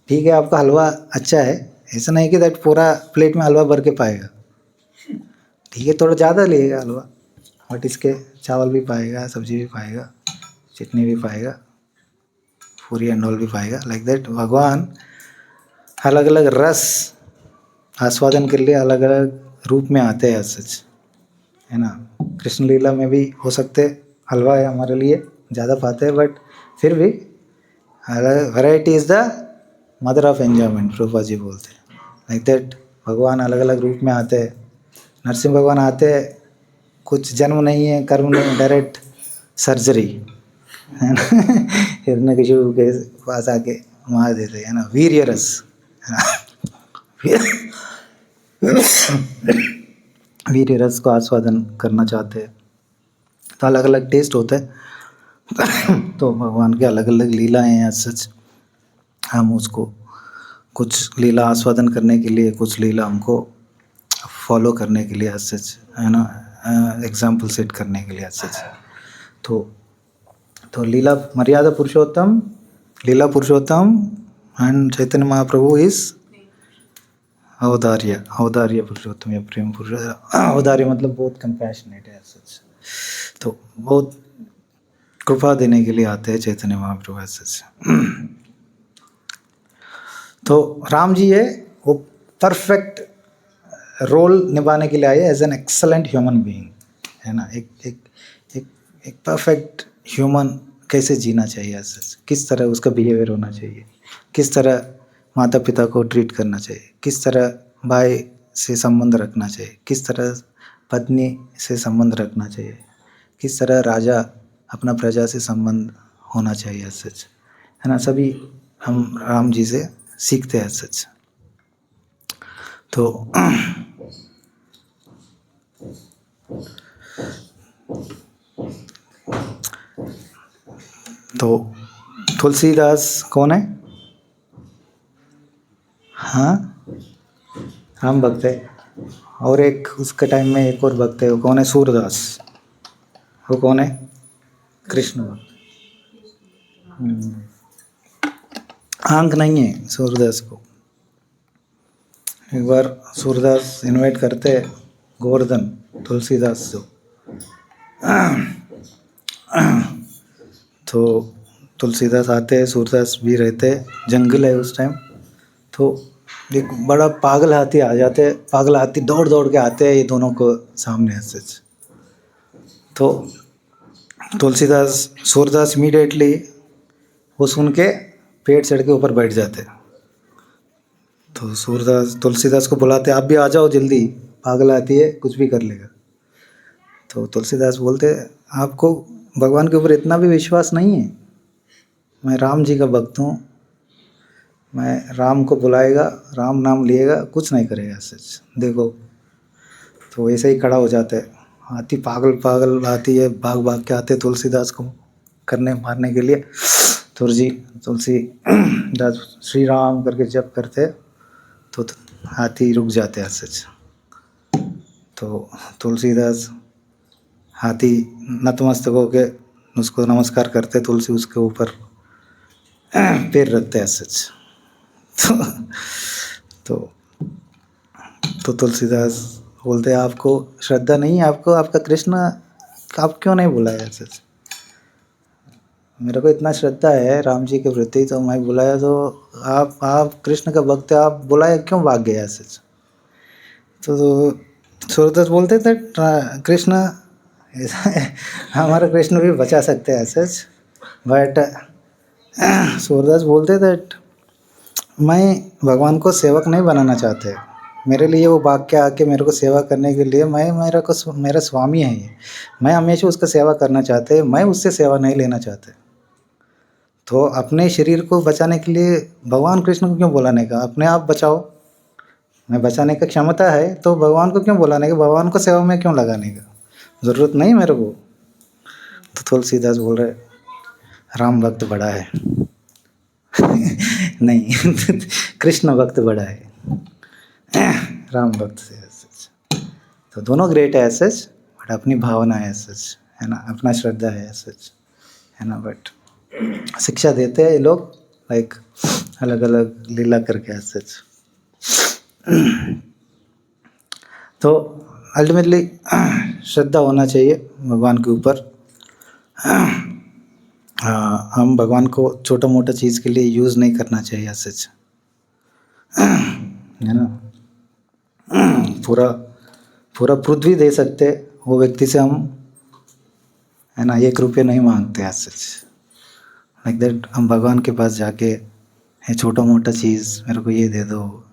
ठीक है आपका हलवा अच्छा है, ऐसा नहीं कि दैट पूरा प्लेट में हलवा भर के पाएगा, ठीक है थोड़ा ज़्यादा लेगा हलवा, बट इसके चावल भी पाएगा, सब्जी भी पाएगा, चटनी भी पाएगा, पूरी एंड ऑल भी पाएगा। लाइक दैट भगवान अलग अलग रस आस्वादन के लिए अलग अलग रूप में आते हैं सच, है ना। कृष्ण लीला में भी हो सकते हलवा है हमारे लिए ज़्यादा पाते हैं, बट फिर भी variety is the mother of enjoyment, Prabhupada ji बोलते हैं। लाइक दैट भगवान अलग अलग रूप में आते हैं, नरसिंह भगवान आते हैं, कुछ जन्म नहीं है, कर्म नहीं, डायरेक्ट सर्जरी, है ना। हिरण्यकशिपु के पास आके मार देते हैं, है ना, वीर्य रस, है ना। वीर्य रस को आस्वादन करना चाहते हैं, तो अलग अलग टेस्ट होता है। तो भगवान के अलग अलग लीलाएं हैं सच, हम उसको कुछ लीला आस्वादन करने के लिए, कुछ लीला हमको फॉलो करने के लिए सच, है ना, एग्जाम्पल सेट करने के लिए सच। तो लीला मर्यादा पुरुषोत्तम, लीला पुरुषोत्तम एंड चैतन्य महाप्रभु इज औदार्य पुरुषोत्तम या प्रेम पुरुषोत्तम। औदार्य मतलब बहुत कंपैशनेट है सच, तो बहुत कृपा देने के लिए आते हैं चैतन्य महाप्रभु सच। तो राम जी है वो परफेक्ट रोल निभाने के लिए आए as an excellent human being, है ना। एक परफेक्ट ह्यूमन कैसे जीना चाहिए सच, किस तरह उसका बिहेवियर होना चाहिए, किस तरह माता पिता को ट्रीट करना चाहिए, किस तरह भाई से संबंध रखना चाहिए, किस तरह पत्नी से संबंध रखना चाहिए, किस तरह राजा अपना प्रजा से संबंध होना चाहिए सच, है ना। सभी हम राम जी से सीखते हैं सच। तो तुलसीदास कौन है? हाँ, राम भक्त है, और एक उसके टाइम में एक और भक्त है, वो कौन है? सूरदास। वो कौन है? कृष्ण भक्त। आंख नहीं है सूरदास को। एक बार सूरदास इनवाइट करते हैं गोवर्धन तुलसीदास को, तो तुलसीदास आते हैं, सूरदास भी रहते हैं, जंगल है उस टाइम। तो एक बड़ा पागल हाथी आ जाते हैं, पागल हाथी दौड़ दौड़ के आते हैं ये दोनों को सामने से। तो तुलसीदास सूरदास इमीडिएटली वो सुन के पेड़ चढ़ के ऊपर बैठ जाते हैं। तो सूरदास तुलसीदास को बुलाते, आप भी आ जाओ जल्दी, पागल हाथी है कुछ भी कर लेगा। तो तुलसीदास बोलते आपको भगवान के ऊपर इतना भी विश्वास नहीं है, मैं राम जी का भक्त हूँ, मैं राम को बुलाएगा, राम नाम लिएगा, कुछ नहीं करेगा सच, देखो। तो ऐसे ही खड़ा हो जाता है। हाथी पागल पागल आती है, भाग भाग के आते तुलसीदास को करने मारने के लिए। तुलसीदास श्री राम करके जप करते तो हाथी रुक जाते हैं सच। तो तुलसीदास हाथी नतमस्तक होके उसको नमस्कार करते, तुलसी उसके ऊपर पैर रखते हैं सच। तो तो तुलसीदास बोलते हैं आपको श्रद्धा नहीं है, आपको आपका कृष्ण आप क्यों नहीं बुलाया सच। मेरे को इतना श्रद्धा है राम जी के प्रति, तो मैं बुलाया तो आप कृष्ण का भक्त है, आप बुलाया क्यों भाग गया सच। तो सूरदास बोलते थे कृष्ण हमारा कृष्ण भी बचा सकते हैं सच, बट सूरदास बोलते थे मैं भगवान को सेवक नहीं बनाना चाहते, मेरे लिए वो भाग के आके मेरे को सेवा करने के लिए मेरा स्वामी है ये, मैं हमेशा उसका सेवा करना चाहते, मैं उससे सेवा नहीं लेना चाहते। तो अपने शरीर को बचाने के लिए भगवान कृष्ण को क्यों बुलाने का, अपने आप बचाओ। मैं बचाने का क्षमता है तो भगवान को क्यों बुलाने का, भगवान को सेवा में क्यों लगाने का, ज़रूरत नहीं मेरे को। तो तुलसीदास बोल रहे राम भक्त बड़ा है नहीं कृष्ण भक्त बड़ा है राम भक्त से सच। तो दोनों ग्रेट है सच, बट अपनी भावना है सच, है ना, अपना श्रद्धा है सच, है ना। बट शिक्षा देते हैं ये लोग लाइक अलग अलग लीला करके सच। तो अल्टीमेटली श्रद्धा होना चाहिए भगवान के ऊपर। हम भगवान को छोटा मोटा चीज़ के लिए यूज़ नहीं करना चाहिए सच, है ना। पूरा पूरा पृथ्वी दे सकते वो व्यक्ति से हम, है ना, 1 रुपये नहीं मांगते हैं सच, लाइक दैट। हम भगवान के पास जाके ये छोटा मोटा चीज़ मेरे को ये दे दो,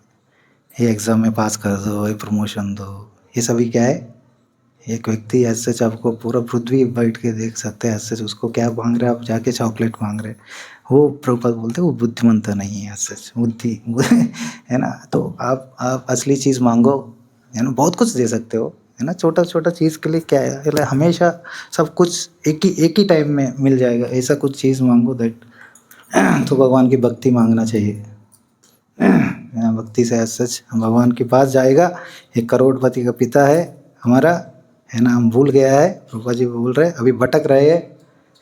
ये एग्ज़ाम में पास कर दो, ये प्रमोशन दो, ये सभी क्या है, एक व्यक्ति ऐसे सच आपको पूरा पृथ्वी बैठ के देख सकते हैं ऐसे, उसको क्या मांग रहे हैं आप, जाके चॉकलेट मांग रहे, वो प्रभुपाद बोलते हैं वो बुद्धिमंत नहीं है सच, बुद्धि है ना। तो आप असली चीज़ मांगो, है ना, बहुत कुछ दे सकते हो, है ना। छोटा छोटा चीज़ के लिए क्या है, मतलब हमेशा सब कुछ एक ही टाइम में मिल जाएगा, ऐसा कुछ चीज़ मांगो दैट। तो भगवान की भक्ति मांगना चाहिए, भक्ति से सच हम भगवान के पास जाएगा। एक करोड़पति का पिता है हमारा, है ना, हम भूल गया है, रूपा जी बोल रहे अभी भटक रहे हैं,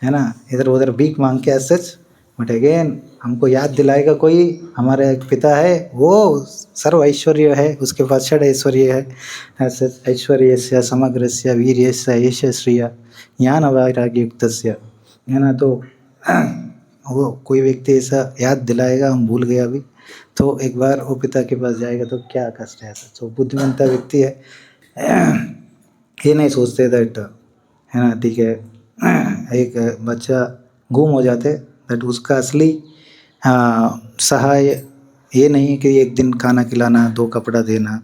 है ना, इधर उधर भीख मांग के सच। बट अगेन हमको याद दिलाएगा कोई, हमारा एक पिता है, वो सर्व ऐश्वर्य है, उसके पास षड ऐश्वर्य है सच। ऐश्वर्यस्य समग्रस्य वीर्यस्य यश श्रिय ज्ञान वैराग्ययुक्तस्य, है ना। तो वो कोई व्यक्ति ऐसा याद दिलाएगा, हम भूल गए अभी, तो एक बार वो पिता के पास जाएगा तो क्या कष्ट है सच। वो बुद्धिमंता व्यक्ति है, ये नहीं सोचते दैट, है ना, ठीक है, एक बच्चा गुम हो जाते दैट उसका असली सहाय ये नहीं है कि एक दिन खाना खिलाना, 2 कपड़ा देना,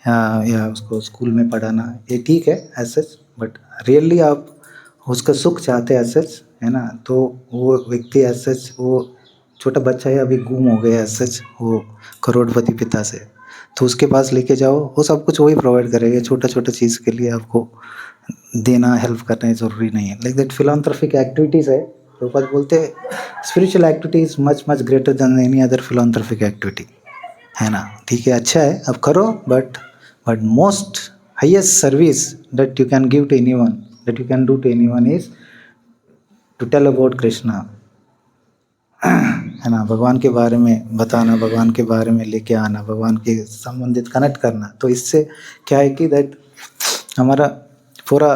या उसको स्कूल में पढ़ाना, ये ठीक है एज सच, बट रियली आप उसका सुख चाहते हैं एज सच, है ना। तो वो व्यक्ति एज सच, वो छोटा बच्चा है अभी गुम हो गया एज सच, वो करोड़पति पिता से, तो उसके पास लेके जाओ, वो सब कुछ वही प्रोवाइड करेगा। छोटा छोटा चीज़ के लिए आपको देना, हेल्प करना ज़रूरी नहीं है, लाइक दैट फिलॉन्थ्रफिक एक्टिविटीज़ है। प्रभुपाद बोलते spiritual activity is much much greater than any other philanthropic activity, है ना। ठीक है, अच्छा है, अब करो, but most highest service that you can give to anyone, that you can do to anyone is to tell about Krishna, है ना। भगवान के बारे में बताना, भगवान के बारे में लेके आना, भगवान के संबंधित कनेक्ट करना। तो इससे क्या है कि दैट हमारा पूरा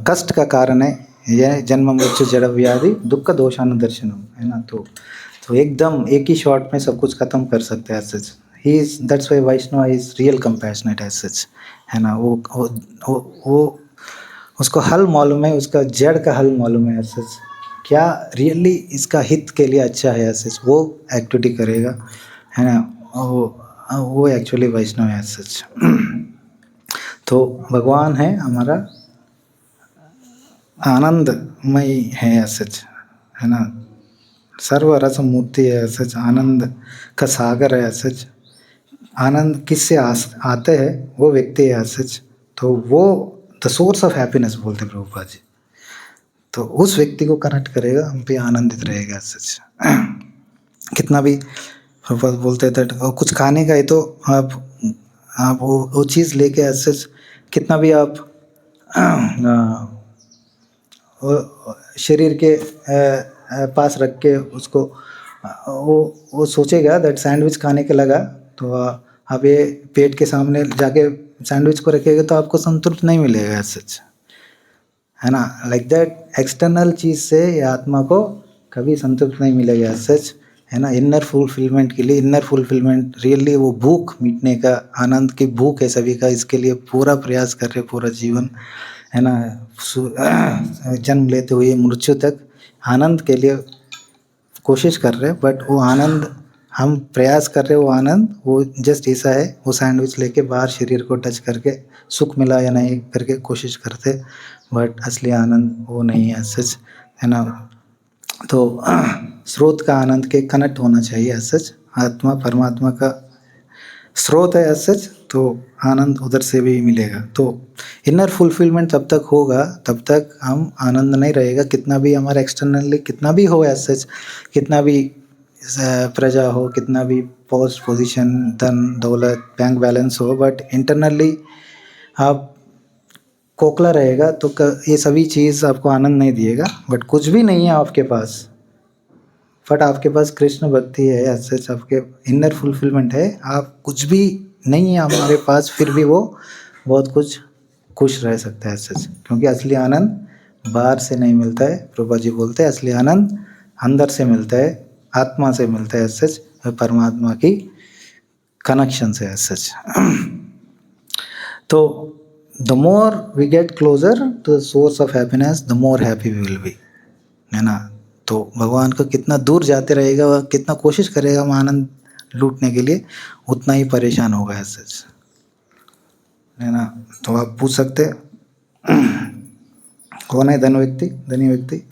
कष्ट का कारण है यह जन्म मृत्यु जड़ व्याधि दुख दोषान दर्शनम, है ना। तो एकदम एक ही शॉट में सब कुछ खत्म कर सकते हैं सच। He is that's why Vaishnava is real compassionate as such, है ना। वो उसको हल मालूम है, उसका जड़ का हल मालूम है सच, क्या रियली इसका हित के लिए अच्छा है सच, वो एक्टिविटी करेगा, है ना। वो एक्चुअली वैष्णव है सच। तो भगवान है हमारा आनंदमय है सच, है ना, सर्वरस मूर्ति है सच, आनंद का सागर है सच। आनंद किससे आते हैं, वो व्यक्ति है सच। तो वो द सोर्स ऑफ हैप्पीनेस बोलते प्रभुपाद जी। तो उस व्यक्ति को कनेक्ट करेगा, हम पे आनंदित रहेगा सच। कितना भी प्रभुपाद बोलते थे कुछ खाने का है तो आप वो चीज़ लेके सच, कितना भी आप शरीर के पास रख के उसको वो सोचेगा दैट सैंडविच खाने के लगा, तो आप ये पेट के सामने जाके सैंडविच को रखेगा तो आपको संतुष्ट नहीं मिलेगा सच, है ना। लाइक दैट एक्सटर्नल चीज़ से ये आत्मा को कभी संतुष्ट नहीं मिलेगा सच, है ना। इनर फुलफिलमेंट के लिए, इनर फुलफिलमेंट रियली वो भूख मिटने का, आनंद की भूख है सभी का, इसके लिए पूरा प्रयास कर रहे पूरा जीवन, है ना। जन्म लेते हुए मृत्यु तक आनंद के लिए कोशिश कर रहे, बट वो आनंद हम प्रयास कर रहे, वो आनंद वो जस्ट ऐसा है, वो सैंडविच लेके बाहर शरीर को टच करके सुख मिला या नहीं करके कोशिश करते, बट असली आनंद वो नहीं है सच, है ना। तो स्रोत का आनंद के कनेक्ट होना चाहिए सच, आत्मा परमात्मा का स्रोत है सच, तो आनंद उधर से भी मिलेगा। तो इनर फुलफिलमेंट तब तक होगा, तब तक हम आनंद नहीं रहेगा, कितना भी हमारा एक्सटर्नली कितना भी हो सच, कितना भी प्रजा हो, कितना भी पोस्ट पोजीशन, धन दौलत, बैंक बैलेंस हो, बट इंटरनली आप खोखला रहेगा तो ये सभी चीज़ आपको आनंद नहीं दिएगा। बट कुछ भी नहीं है आपके पास, बट आपके पास कृष्ण भक्ति है सच, आपके इनर फुलफिलमेंट है, आप कुछ भी नहीं है हमारे पास, फिर भी वो बहुत कुछ खुश रह सकता है सच, क्योंकि असली आनंद बाहर से नहीं मिलता है। प्रभा जी बोलते हैं असली आनंद अंदर से मिलता है, आत्मा से मिलता है सच, परमात्मा की कनेक्शन से है सच। तो the more we get closer to the source of happiness, the more happy we will be, है ना। तो भगवान को कितना दूर जाते रहेगा, वह कितना कोशिश करेगा हम आनंद लूटने के लिए, उतना ही परेशान होगा सच, है ना। तो आप पूछ सकते कौन है धनी व्यक्ति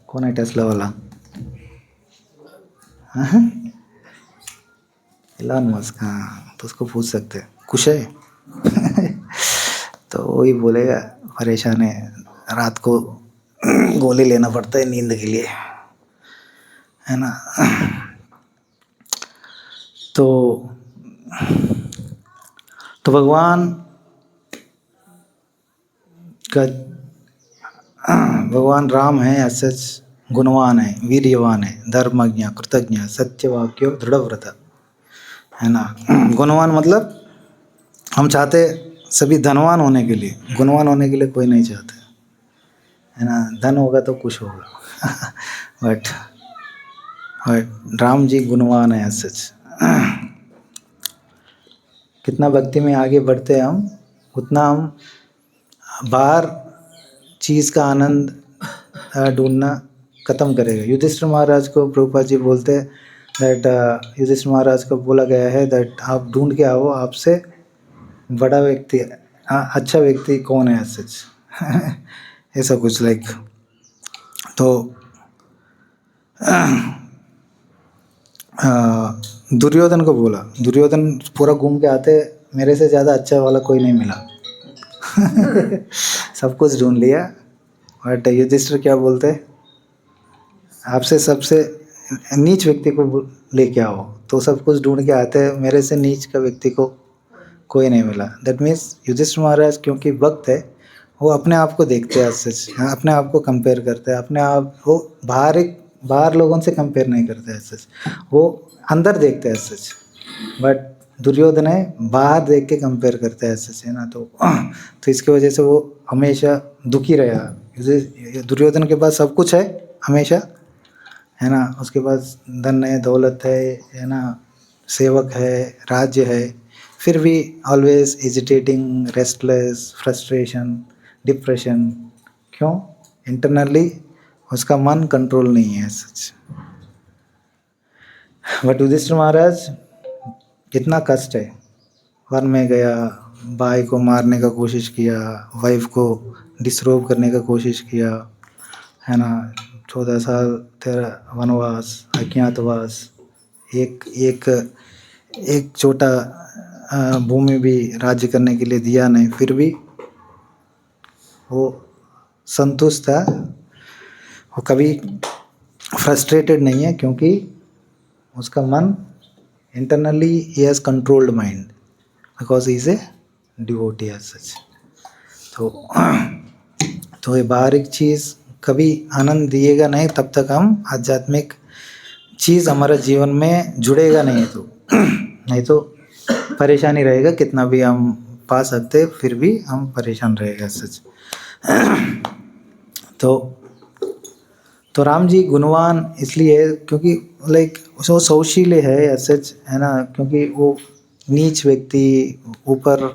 कौन है टेस्ला वाला? इलॉन मस्क, हाँ, तो उसको पूछ सकते हैं खुश है। तो वही बोलेगा परेशान है, रात को गोली लेना पड़ता है नींद के लिए, है ना। तो भगवान का, भगवान राम है सच, गुणवान है, वीर्यवान है, धर्मज्ञ, कृतज्ञ, सत्यवाक्यो, दृढ़व्रत, है ना। गुणवान मतलब हम चाहते सभी धनवान होने के लिए, गुणवान होने के लिए कोई नहीं चाहते, है ना। धन होगा तो कुछ होगा। बट राम जी गुणवान है सच। कितना भक्ति में आगे बढ़ते हैं हम, उतना हम बाहर चीज़ का आनंद ढूंढना ख़त्म करेगा। युधिष्ठिर महाराज को प्रभुपाद जी बोलते हैं दैट युधिष्ठिर महाराज को बोला गया है दैट आप ढूंढ के आओ आपसे बड़ा व्यक्ति, अच्छा व्यक्ति कौन है सच। ऐसा कुछ लाइक, तो दुर्योधन को बोला, दुर्योधन पूरा घूम के आते, मेरे से ज़्यादा अच्छा वाला कोई नहीं मिला। सब कुछ ढूंढ लिया, बट युधिष्ठिर क्या बोलते, आपसे सबसे नीच व्यक्ति को लेके आओ, तो सब कुछ ढूंढ के आते हैं, मेरे से नीच का व्यक्ति को कोई नहीं मिला। दैट मीन्स युधिष्ठिर महाराज क्योंकि भक्त है, वो अपने आप को देखते हैं सच, अपने आप को कंपेयर करते हैं, अपने आप वो बाहर लोगों से कंपेयर नहीं करते हैं सच, वो अंदर देखते हैं सच। बट दुर्योधन है बाहर देख के कंपेयर करते हैं सच, है ना। तो इसकी वजह से वो हमेशा दुखी रहा। दुर्योधन के पास सब कुछ है हमेशा, है ना, उसके पास धन है, दौलत है ना, सेवक है, राज्य है, फिर भी always agitating, restless, frustration, depression. क्यों? इंटरनली उसका मन कंट्रोल नहीं है सच। बट युधिष्ठिर महाराज, इतना कष्ट है, वन में गया, भाई को मारने का कोशिश किया, वाइफ को डिसरोब करने का कोशिश किया, है ना। 14 साल तेरा वनवास, अज्ञातवास, एक एक एक छोटा भूमि भी राज्य करने के लिए दिया नहीं, फिर भी वो संतुष्ट था। वो कभी फ्रस्ट्रेटेड नहीं है, क्योंकि उसका मन internally he has controlled mind because he is a devotee as such. तो ये बाहरिक चीज़ कभी आनंद दिएगा नहीं, तब तक हम आध्यात्मिक चीज़ हमारे जीवन में जुड़ेगा नहीं। तो नहीं तो परेशानी रहेगा, कितना भी हम पा सकते फिर भी हम परेशान रहेगा सच। तो राम जी गुणवान इसलिए है क्योंकि लाइक वो सौशील्य है सच, है ना। क्योंकि वो नीच व्यक्ति, ऊपर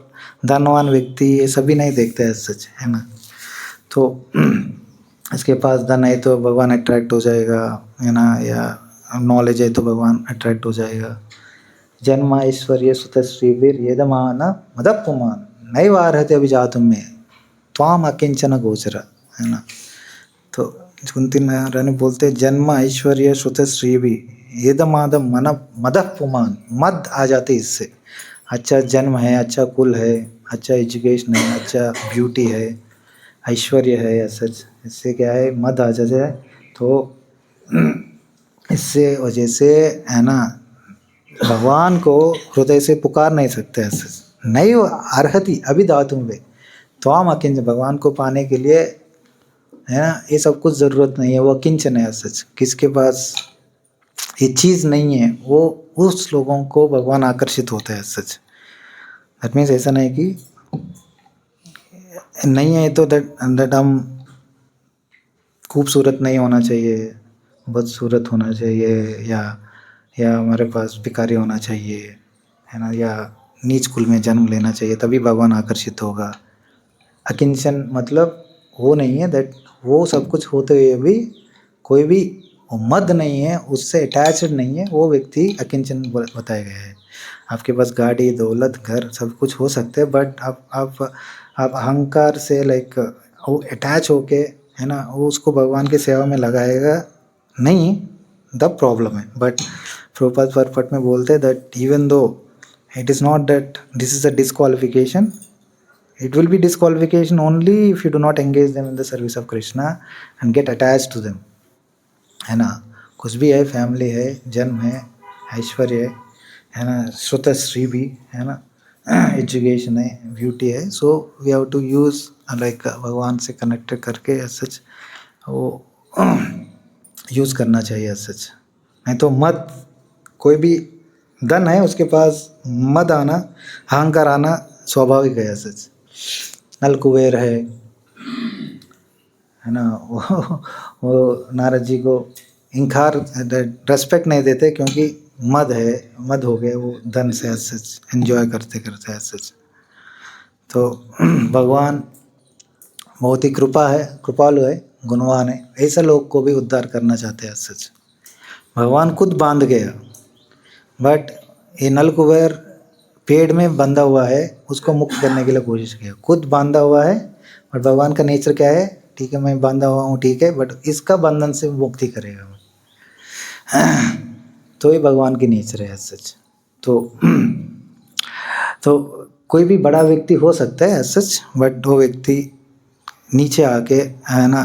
धनवान व्यक्ति, ये सभी नहीं देखते हैं सच, है ना। तो इसके पास धन है तो भगवान अट्रैक्ट हो जाएगा, है ना, या नॉलेज है तो भगवान अट्रैक्ट हो जाएगा। जन्म ऐश्वर्य सुत श्रीवीर येदमान मदपुमान नैव अर्हति अभिजातुं मे त्वाम अकिंचन गोचर, है ना। तो कुंती महारानी बोलते जन्म ऐश्वर्य सुत श्रीवी येदमाद मन मदपुमान, मद आ जाते इससे। अच्छा जन्म है, अच्छा कुल है, अच्छा एजुकेशन है, अच्छा ब्यूटी है, ऐश्वर्य है, सच इससे क्या है मद आ जाता है। तो इससे वजह से, है ना, भगवान को हृदय से पुकार नहीं सकते ऐसे। नहीं अर्हति अभिधातुं वे त्वाम अकिंचन, भगवान को पाने के लिए, है ना, ये सब कुछ ज़रूरत नहीं है, वो अकिंचन है सच। किसके पास ये चीज़ नहीं है, वो उस लोगों को भगवान आकर्षित होता है सच। दैट मीन्स ऐसा नहीं कि नहीं है तो दैट हम खूबसूरत नहीं होना चाहिए, बदसूरत होना चाहिए, या हमारे पास भिखारी होना चाहिए, है ना, या नीच कुल में जन्म लेना चाहिए तभी भगवान आकर्षित होगा। अकिंचन मतलब वो नहीं है दैट वो सब कुछ होते हुए भी कोई भी मद नहीं है, उससे अटैच्ड नहीं है, वो व्यक्ति अकिंचन बताया गया है। आपके पास गाड़ी, दौलत, घर सब कुछ हो सकते हैं, बट आप अहंकार से लाइक वो अटैच होके, है ना, वो उसको भगवान की सेवा में लगाएगा नहीं, द प्रॉब्लम है। बट प्रभुपाद परपट में बोलते हैं that even though it is not that this is a disqualification, it will be disqualification only if you do not engage them in the service of Krishna and get attached to them, है ना। कुछ भी है, family है, जन्म है, ऐश्वर्य है ना, श्रुत श्री भी, है ना, एजुकेशन है, ब्यूटी है। So we have to use like भगवान से कनेक्ट करके सच वो यूज़ करना चाहिए सच। नहीं तो मत, कोई भी धन है उसके पास मद आना, अहंकार आना स्वाभाविक है सच। नल कुबेर है ना, वो नारद जी को इंकार रेस्पेक्ट नहीं देते क्योंकि मद है, मद हो गए वो धन से सच एंजॉय करते करते सच। तो भगवान बहुत ही कृपा है, कृपालु है, गुणवान है, ऐसे लोग को भी उद्धार करना चाहते हैं सच। भगवान खुद बांध गया, बट ये नल कुबेर पेड़ में बंधा हुआ है, उसको मुक्त करने के लिए कोशिश किया, खुद बांधा हुआ है। बट भगवान का नेचर क्या है, ठीक है मैं बांधा हुआ हूँ, ठीक है, बट इसका बंधन से मुक्ति करेगा। तो ये भगवान की नेचर है सच। तो कोई भी बड़ा व्यक्ति हो सकता है सच, बट वो व्यक्ति नीचे आके, है ना,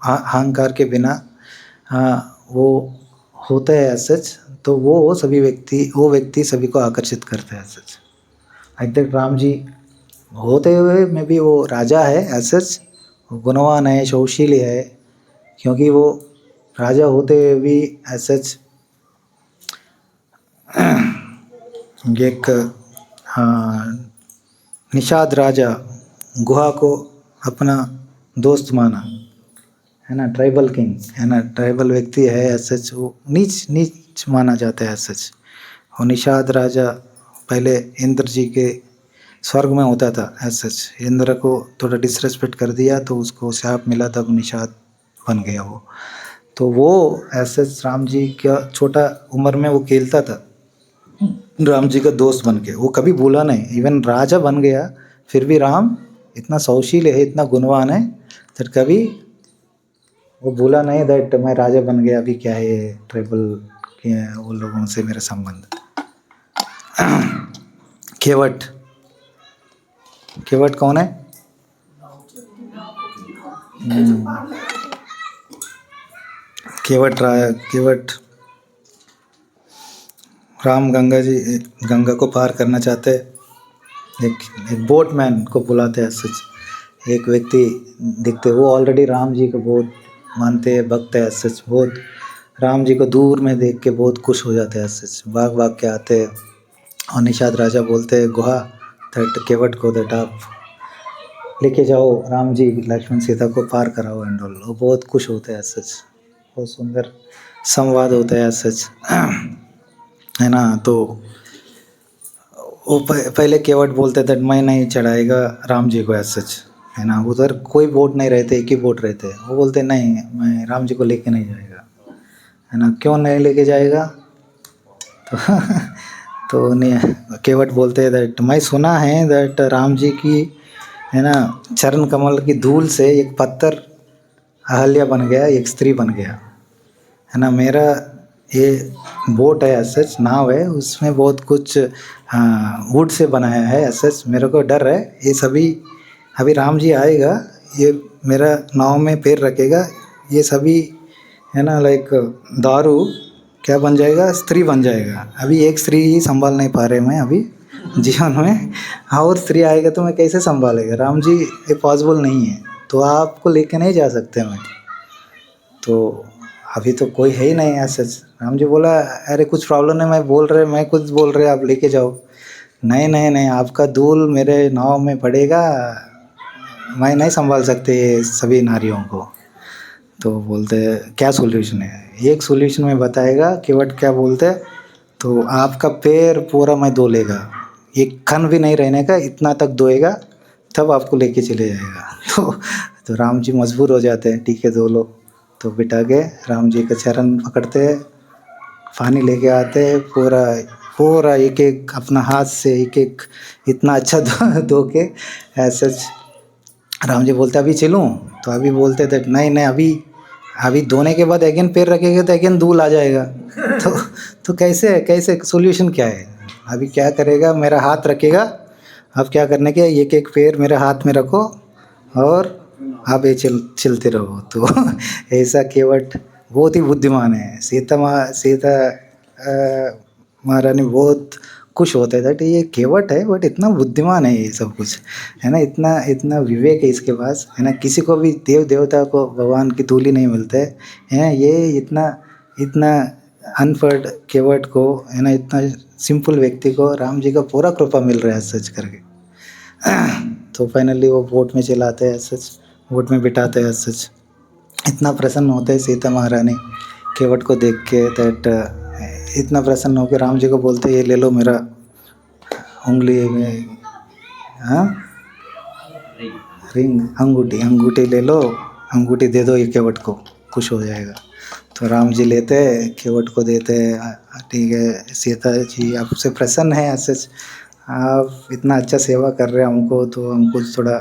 अहंकार के बिना वो होता है सच। तो वो व्यक्ति सभी को आकर्षित करता है सच। लाइक दैट राम जी होते हुए में भी वो राजा है सच, गुणवान है, सौशील्य है, क्योंकि वो राजा होते हुए भी सच एक निषाद राजा गुहा को अपना दोस्त माना, है ना, ट्राइबल किंग, है ना, ट्राइबल व्यक्ति है सच, वो नीच माना जाता है सच। और निषाद राजा पहले इंद्र जी के स्वर्ग में होता था सच, इंद्र को थोड़ा डिसरेस्पेक्ट कर दिया तो उसको शाप मिला, तब निषाद बन गया वो। तो वो सच राम जी का छोटा उम्र में वो खेलता था, राम जी का दोस्त बन के, वो कभी भूला नहीं, इवन राजा बन गया फिर भी राम इतना सौशील है, इतना गुणवान है, तो कभी वो भूला नहीं दैट मैं राजा बन गया, अभी क्या है ट्राइबल के वो लोगों से मेरा संबंध। केवट, केवट कौन है? केवट राम गंगा को पार करना चाहते, एक बोटमैन को बुलाते हैं सच, एक व्यक्ति दिखते, वो ऑलरेडी राम जी को बहुत मानते हैं, भक्त है सच, बहुत राम जी को दूर में देख के बहुत खुश हो जाते हैं सच, भाग भाग के आते हैं। और निषाद राजा बोलते हैं गुहा दैट केवट को दैट आप लेके जाओ राम जी लक्ष्मण सीता को पार कराओ एंड ऑल, वो बहुत खुश होते हैं सच, बहुत सुंदर संवाद होता है सच, है ना। तो वो पहले केवट बोलते थे मैं नहीं चढ़ाएगा राम जी को ऐसा सच, है ना। उधर कोई बोट नहीं रहते, एक ही बोट रहते, वो बोलते नहीं मैं राम जी को लेके नहीं जाएगा, है ना। क्यों नहीं लेके जाएगा? तो तो नहीं, केवट बोलते हैं दैट मैं सुना है दैट राम जी की, है ना, चरण कमल की धूल से एक पत्थर अहल्या बन गया, एक स्त्री बन गया, है ना। मेरा ये बोट है सच, नाव है, उसमें बहुत कुछ वुड से बनाया है सच, मेरे को डर है ये सभी, अभी राम जी आएगा ये मेरा नाव में पैर रखेगा, ये सभी, है ना, लाइक दारू क्या बन जाएगा, स्त्री बन जाएगा। अभी एक स्त्री ही संभाल नहीं पा रहे मैं अभी जीवन में, और स्त्री आएगा तो मैं कैसे संभालेगा राम जी, ये पॉसिबल नहीं है, तो आपको लेके नहीं जा सकते मैं, तो अभी तो कोई है ही नहीं ऐसा। राम जी बोला अरे कुछ प्रॉब्लम नहीं, मैं कुछ बोल रहे आप लेके जाओ, नहीं नहीं नहीं आपका धूल मेरे नाव में पड़ेगा, मैं नहीं संभाल सकते सभी नारियों को। तो बोलते क्या सॉल्यूशन है, एक सॉल्यूशन में बताएगा केवट क्या बोलते, तो आपका पैर पूरा मैं धो लेगा, एक खन भी नहीं रहने का, इतना तक धोएगा तब आपको लेके चले जाएगा। तो राम जी मजबूर हो जाते हैं, ठीक है धो लो, तो बिठा के राम जी का चरण पकड़ते हैं, पानी लेके आते हैं, पूरा पूरा एक एक अपना हाथ से एक एक इतना अच्छा धो के ऐसे। राम जी बोलते अभी चलूँ, तो अभी बोलते थे नहीं नहीं अभी धोने के बाद अगेन पैर रखेंगे तो अगेन धूल आ जाएगा। तो कैसे सोल्यूशन क्या है, अभी क्या करेगा, मेरा हाथ रखेगा, अब क्या करने के, एक एक पैर मेरे हाथ में रखो और आप ये चलते रहो। तो ऐसा केवट बहुत ही बुद्धिमान है। सीता महारानी बहुत खुश होते थे कि ये केवट है बट इतना बुद्धिमान है, ये सब कुछ, है ना, इतना विवेक है इसके पास, है ना। किसी को भी देवता को भगवान की धूली नहीं मिलते हैं, ये इतना अनपढ़ केवट को, है ना, इतना सिंपल व्यक्ति को राम जी का पूरा कृपा मिल रहा है सच करके। तो फाइनली वो बोट में चलाते हैं सच, बोट में बिठाते हैं सच, इतना प्रसन्न होते हैं सीता महारानी केवट को देख के, दैट इतना प्रसन्न होकर राम जी को बोलते ये ले लो मेरा उंगली में, हाँ रिंग, अंगूठी ले लो, अंगूठी दे दो ये केवट को, खुश हो जाएगा। तो राम जी लेते हैं, केवट को देते हैं, ठीक है सीता जी आपसे प्रसन्न है, सच आप इतना अच्छा सेवा कर रहे हैं हमको, तो हमको थोड़ा,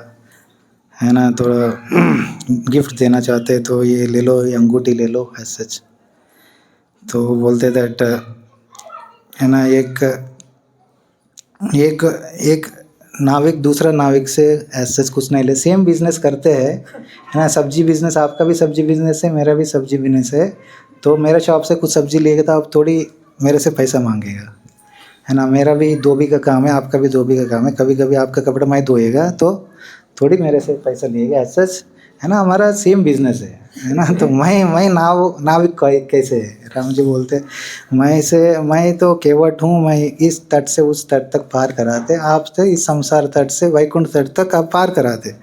है ना, थोड़ा गिफ्ट देना चाहते हैं, तो ये ले लो, ये अंगूठी ले लो एज सच। तो बोलते दैट, है ना, एक नाविक दूसरा नाविक से एज सच कुछ नहीं ले, सेम बिजनेस करते हैं, है ना, सब्जी बिजनेस, आपका भी सब्जी बिजनेस है, मेरा भी सब्जी बिजनेस है, तो मेरे शॉप से कुछ सब्जी लेगा तो आप थोड़ी मेरे से पैसा मांगेगा, है ना। मेरा भी धोबी का काम है, आपका भी धोबी का काम है, कभी कभी आपका कपड़ा मैं धोएगा तो थोड़ी मेरे से पैसा लेगा एज सच, है ना, हमारा सेम बिजनेस है ना। तो मैं नाविक कैसे है, राम जी बोलते मैं तो केवट हूँ, मैं इस तट से उस तट तक पार कराते, आप तो इस संसार तट से वैकुंठ तट तक आप पार कराते,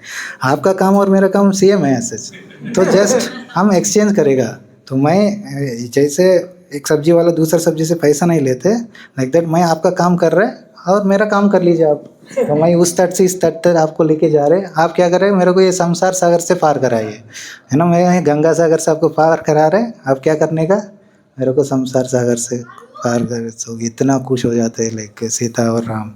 आपका काम और मेरा काम सेम है सच, तो जस्ट हम एक्सचेंज करेगा। तो मैं जैसे एक सब्जी वाला दूसरा सब्जी से पैसा नहीं लेते, लाइक दैट मैं आपका काम कर रहे और मेरा काम कर लीजिए आप, तो मैं उस तट से इस तट तक आपको लेके जा रहे, आप क्या कर रहे हैं, मेरे को ये संसार सागर से पार कराइए, है ना, मैं गंगा सागर से आपको पार करा रहे, आप क्या करने का, मेरे को संसार सागर से पार कर, तो इतना खुश हो जाते हैं। लाइक सीता और राम,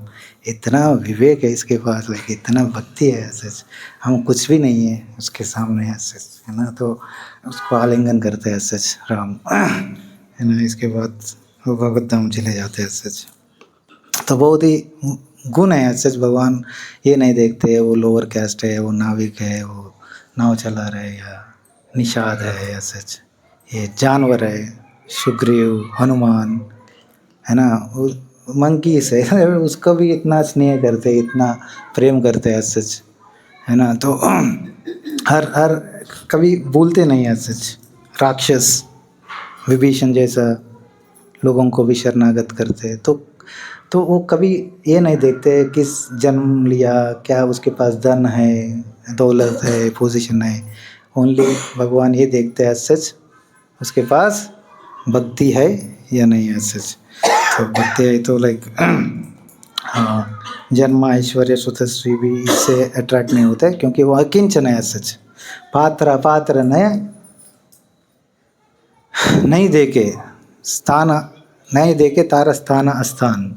इतना विवेक है इसके पास, लाइक इतना भक्ति है सच, हम कुछ भी नहीं है उसके सामने सच, है ना। तो उसको आलिंगन करते हैं सच राम, है ना। इसके बाद वो भगवत धाम चले जाते हैं सच। तो बहुत ही गुण है सच। भगवान ये नहीं देखते वो लोअर कैस्ट है, वो नाविक है, वो नाव चला रहे या निषाद है या सच, ये जानवर है, सुग्रीव, हनुमान, है ना, वो मंकी से उसको भी इतना स्नेह करते, इतना प्रेम करते हैं सच, है ना। तो हर हर कभी भूलते नहीं है सच। राक्षस विभीषण जैसा लोगों को भी शरणागत करते हैं, तो वो कभी ये नहीं देखते किस जन्म लिया, क्या उसके पास धन है, दौलत है, पोजीशन है। ओनली भगवान ये देखते हैं सच उसके पास भक्ति है या नहीं है सच। तो भक्ति है तो लाइक हाँ, जन्म ऐश्वर्य सुतश्री भी इससे अट्रैक्ट नहीं होते, क्योंकि वो अकिंचन है सच। पात्र नया नहीं देके स्थान, नहीं देके तारा स्थान अस्थान,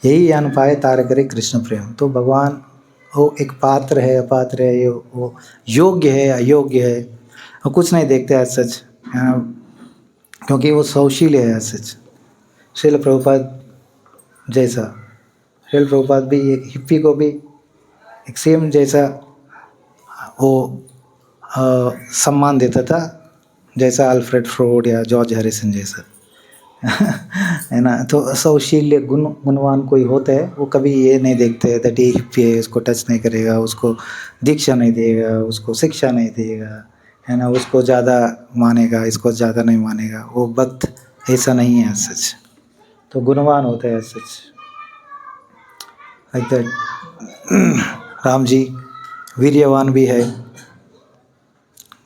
यही जान पाए तार करे कृष्ण प्रेम। तो भगवान वो एक पात्र है अपात्र है, वो योग्य है अयोग्य है, वो कुछ नहीं देखते है सच, क्योंकि वो सौशील्य है सच। श्रील प्रभुपाद जैसा, श्रील प्रभुपाद भी एक हिप्पी को भी एक सेम जैसा वो सम्मान देता था, जैसा अल्फ्रेड फ्रोड या जॉर्ज हैरिसन जैसा है ना। तो सौशील्य गुणवान कोई होता है, वो कभी ये नहीं देखते दैट ये हिप्पी है, उसको टच नहीं करेगा, उसको दीक्षा नहीं देगा, उसको शिक्षा नहीं देगा, है ना, उसको ज़्यादा मानेगा, इसको ज़्यादा नहीं मानेगा। वो भक्त ऐसा नहीं है सच। तो गुणवान होता है सच, लाइक दैट। राम जी वीर्यवान भी है,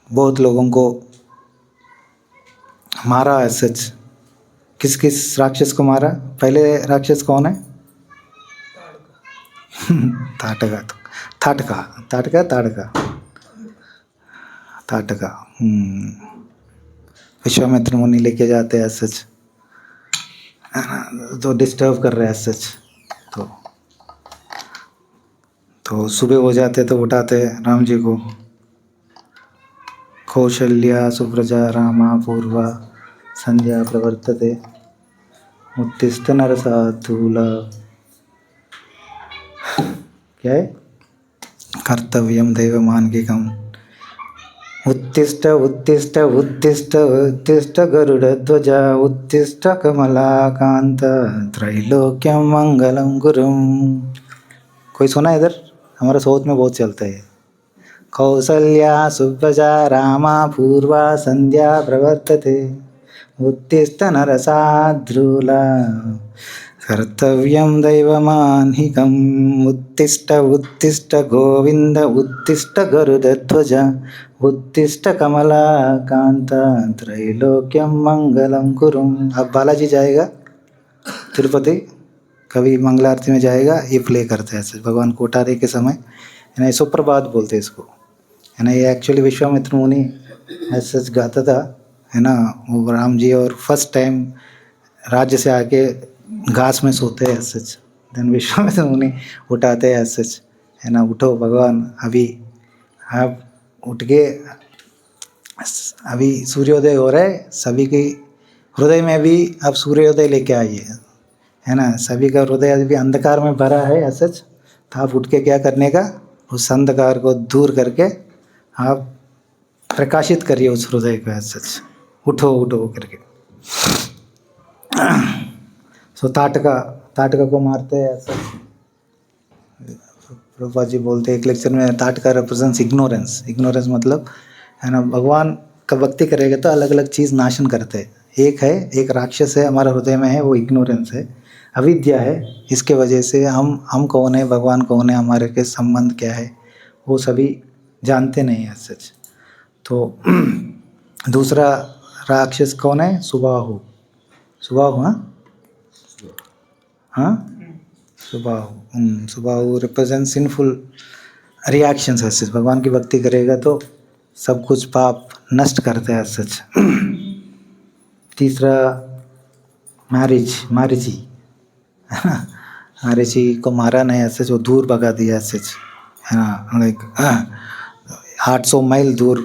बहुत लोगों को मारा है सच। किस किस राक्षस को मारा? पहले राक्षस कौन है? ताटका, ताटका, ताटका, ताटका, ताटका। विश्वामित्र मुनि लेके जाते हैं सच, तो डिस्टर्ब कर रहे हैं सच। तो सुबह हो जाते तो उठाते राम जी को। कौशल्या सुप्रजा रामा पूर्वा संध्या प्रवर्तते उत्तिष्ठ नरसातूला। क्या है? कर्तव्यम दैवमानगिकम। उत्तिष्ठ उत्तिष्ठ उत्तिष्ठ उत्तिष्ठ गरुड़ध्वजा उत्तिष्ठ कमलाकांत त्रैलोक्यम मंगलम गुरुम। कोई सुना है इधर? हमारे साउथ में बहुत चलता है। कौसल्या सुप्रजा रामा पूर्वा संध्या प्रवर्तते उत्तिष्ठ नरसाद्रूला कर्तव्यम दैवमान्हिकम्। उत्तिष्ठ उत्तिष्ठ गोविंद उत्तिष्ठ गरुड़ध्वज उत्तिष्ठ कमलाकांत त्रैलोक्यम मंगलम कुरुम। अब बालाजी जाएगा तिरुपति, कभी मंगल आरती में जाएगा, ये प्ले करते हैं भगवान कोठारी के समय, है ना। सुप्रभात बोलते हैं इसको, है ना। ये एक्चुअली विश्वामित्र मुनि ऐसा गाता था, है ना। वो राम जी और फर्स्ट टाइम राज्य से आके घास में सोते हैं सच। देन विश्वामित्र मुनि उठाते हैं सच, है ना। उठो भगवान, अभी आप उठ के, अभी सूर्योदय हो रहा है, सभी के हृदय में भी आप सूर्योदय लेके आइए, है ना। सभी का हृदय अभी अंधकार में भरा है सच। तो आप उठ के क्या करने का, उस अंधकार को दूर करके आप प्रकाशित करिए उस हृदय को सच। उठो उठो करके। सो ताटका को मारते हैं ऐसा। प्रभुपाद जी बोलते हैं एक लेक्चर में, ताटका रिप्रेजेंट्स इग्नोरेंस। इग्नोरेंस मतलब, है ना, भगवान का भक्ति करेगा तो अलग अलग चीज़ नाशन करते हैं। एक राक्षस है हमारे हृदय में है, वो इग्नोरेंस है, अविद्या है। इसके वजह से हम कौन है, भगवान कौन है, हमारे के संबंध क्या है, वो सभी जानते नहीं है सच। तो दूसरा राक्षस कौन है? सुबाहु। सुबाहु, हाँ, सुबाहु रिप्रेजेंट सिंफुल रिएक्शंस है सच। भगवान की भक्ति करेगा तो सब कुछ पाप नष्ट करते हैं सच। तीसरा मारिची मारिची को मारा नहीं ऐसे, जो दूर भगा दिया ऐसे, है ना, लाइक 800 मील दूर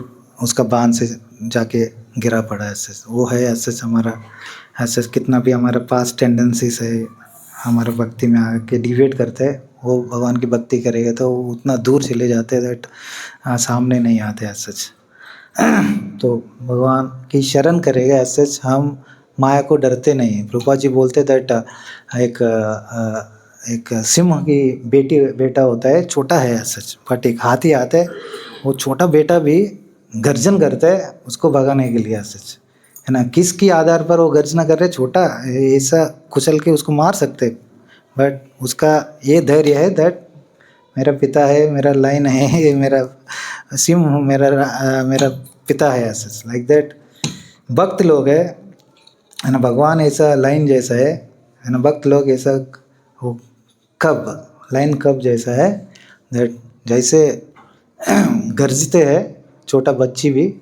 उसका बांध से जाके गिरा पड़ा ऐसे। वो है ऐसे हमारा, ऐसे कितना भी हमारे पास टेंडेंसीज है हमारे भक्ति में आके डिवेट करते हैं, वो भगवान की भक्ति करेगा तो वो उतना दूर चले जाते हैं दैट सामने नहीं आते ऐसे। तो भगवान की शरण करेगा ऐसे, हम माया को डरते नहीं। प्रभुपाद जी बोलते दैट एक सिंह की बेटा होता है, छोटा है सच, बट एक हाथी आता है, वो छोटा बेटा भी गर्जन करता है उसको भगाने के लिए सच, है ना। किसके आधार पर वो गर्जना कर रहे, छोटा ऐसा कुचल के उसको मार सकते, बट उसका ये धैर्य है दैट मेरा पिता है, मेरा लाइन है, ये मेरा सिंह, मेरा पिता है ऐसा, लाइक दैट। भक्त लोग है ना, भगवान ऐसा लाइन जैसा है ना, भक्त लोग ऐसा वो कब लाइन कब जैसा है दैट, जैसे गरजते हैं छोटा बच्ची भी,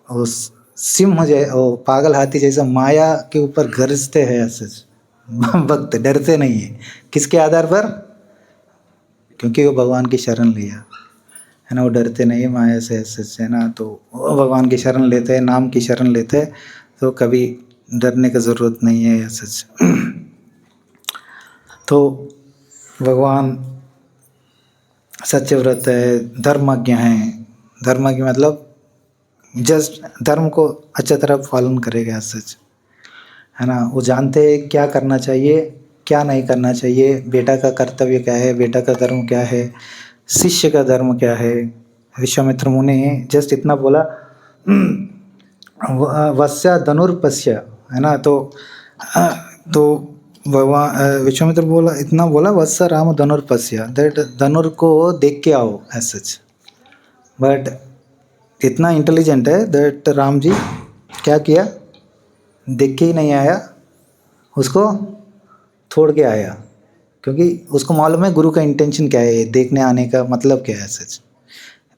उस सिंह वो पागल हाथी जैसा माया के ऊपर गरजते हैं ऐसे। भक्त डरते नहीं है, किसके आधार पर, क्योंकि वो भगवान की शरण लिया, है ना, वो डरते नहीं है माया से ऐसे, है ना। तो वो भगवान की शरण लेते हैं, नाम की शरण लेते हैं, तो कभी डरने की ज़रूरत नहीं है ऐसे। तो भगवान सत्यव्रत है, धर्मज्ञ हैं। धर्मज्ञ मतलब जस्ट धर्म को अच्छा तरह पालन करेगा ऐसे, है ना। वो जानते हैं क्या करना चाहिए, क्या नहीं करना चाहिए, बेटा का कर्तव्य क्या है, बेटा का धर्म क्या है, शिष्य का धर्म क्या है। विश्वामित्र मुनि जस्ट इतना बोला, वत्स्य धनुर्पश्य, है ना। तो भगवान विश्वामित्र बोला, इतना बोला, वत्स्य राम धनुर्पश्य, दैट धनुर को देख के आओ एज सच। बट इतना इंटेलिजेंट है दैट राम जी क्या किया, देख के ही नहीं आया, उसको छोड़ के आया, क्योंकि उसको मालूम है गुरु का इंटेंशन क्या है, देखने आने का मतलब क्या है सच।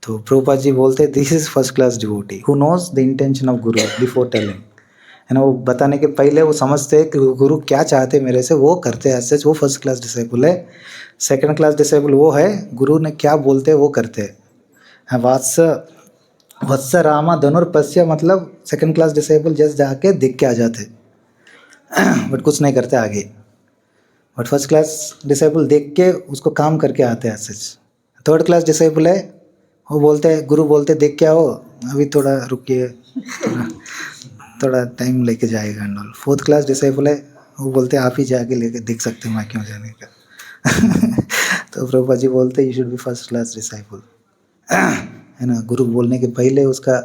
तो प्रभुपाद जी बोलते हैं this is first class devotee who knows the intention of guru before telling, है ना। वो बताने के पहले वो समझते हैं कि गुरु क्या चाहते मेरे से, वो करते हैं सच, वो फर्स्ट क्लास डिसाइपल है। सेकंड क्लास डिसाइपल वो है गुरु ने क्या बोलते हैं वो करते हैं। वत्स रामा धनुर्पश्य मतलब सेकंड क्लास डिसाइपल जस्ट जाके देख के आ जाते, बट कुछ नहीं करते आगे। बट फर्स्ट क्लास डिसाइपल देख के उसको काम करके आते हैं सच। थर्ड क्लास डिसाइपल है, वो बोलते हैं, गुरु बोलते देख के आओ, अभी थोड़ा रुकिए, थोड़ा टाइम लेके जाएगा and all. Fourth class disciple है, वो बोलते आप ही जाके लेके देख सकते हैं, मैं क्यों जाने का। तो प्रभुपाद जी बोलते you should be first class disciple, है ना। गुरु बोलने के पहले उसका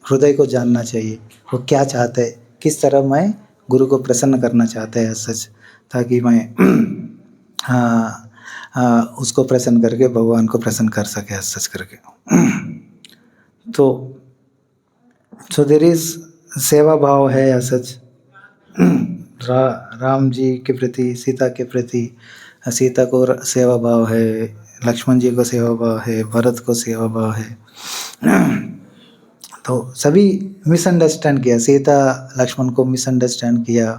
हृदय को जानना चाहिए, वो क्या चाहते हैं, किस तरह मैं गुरु को प्रसन्न करना चाहते हैं सच, ताकि मैं उसको प्रसन्न करके भगवान को प्रसन्न कर सके सच करके। तो देयर इज सेवा भाव है सच, राम जी के प्रति, सीता के प्रति, सीता को सेवा भाव है, लक्ष्मण जी को सेवा भाव है, भरत को सेवा भाव है। तो सभी मिसअंडरस्टैंड किया, सीता लक्ष्मण को मिसअंडरस्टैंड किया,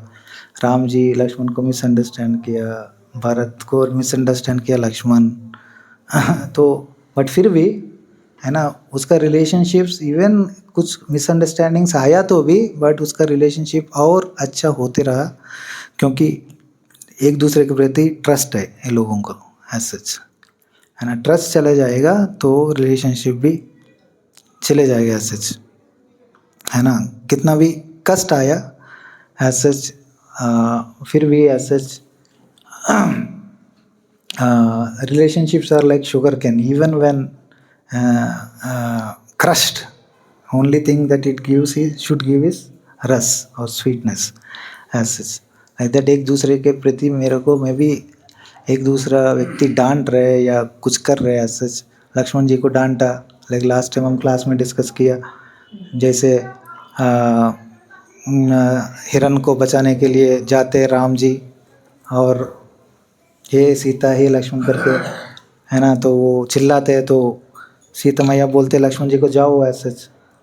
राम जी लक्ष्मण को मिसअंडरस्टैंड किया, भरत को मिसअंडरस्टैंड किया लक्ष्मण। तो बट फिर भी, है ना, उसका रिलेशनशिप्स इवन कुछ मिसअंडरस्टैंडिंग्स आया तो भी, बट उसका रिलेशनशिप और अच्छा होते रहा, क्योंकि एक दूसरे के प्रति ट्रस्ट है ये लोगों को एज सच, है ना। ट्रस्ट चला जाएगा तो रिलेशनशिप भी चले जाएगा एज सच, है ना। कितना भी कष्ट आया एज सच, फिर भी as such relationships are like sugar cane, even when crushed, only thing that it gives is should give is रस और sweetness as such, like that। एक दूसरे के प्रति मेरे को, मैं भी एक दूसरा व्यक्ति डांट रहे या कुछ कर रहे as such, लक्ष्मण जी को डांटा, लाइक लास्ट टाइम हम क्लास में डिस्कस किया, जैसे हिरण को बचाने के लिए जाते राम जी, और हे सीता हे लक्ष्मण करके, है ना, तो वो चिल्लाते हैं, तो सीता मैया बोलते लक्ष्मण जी को जाओ ऐसे।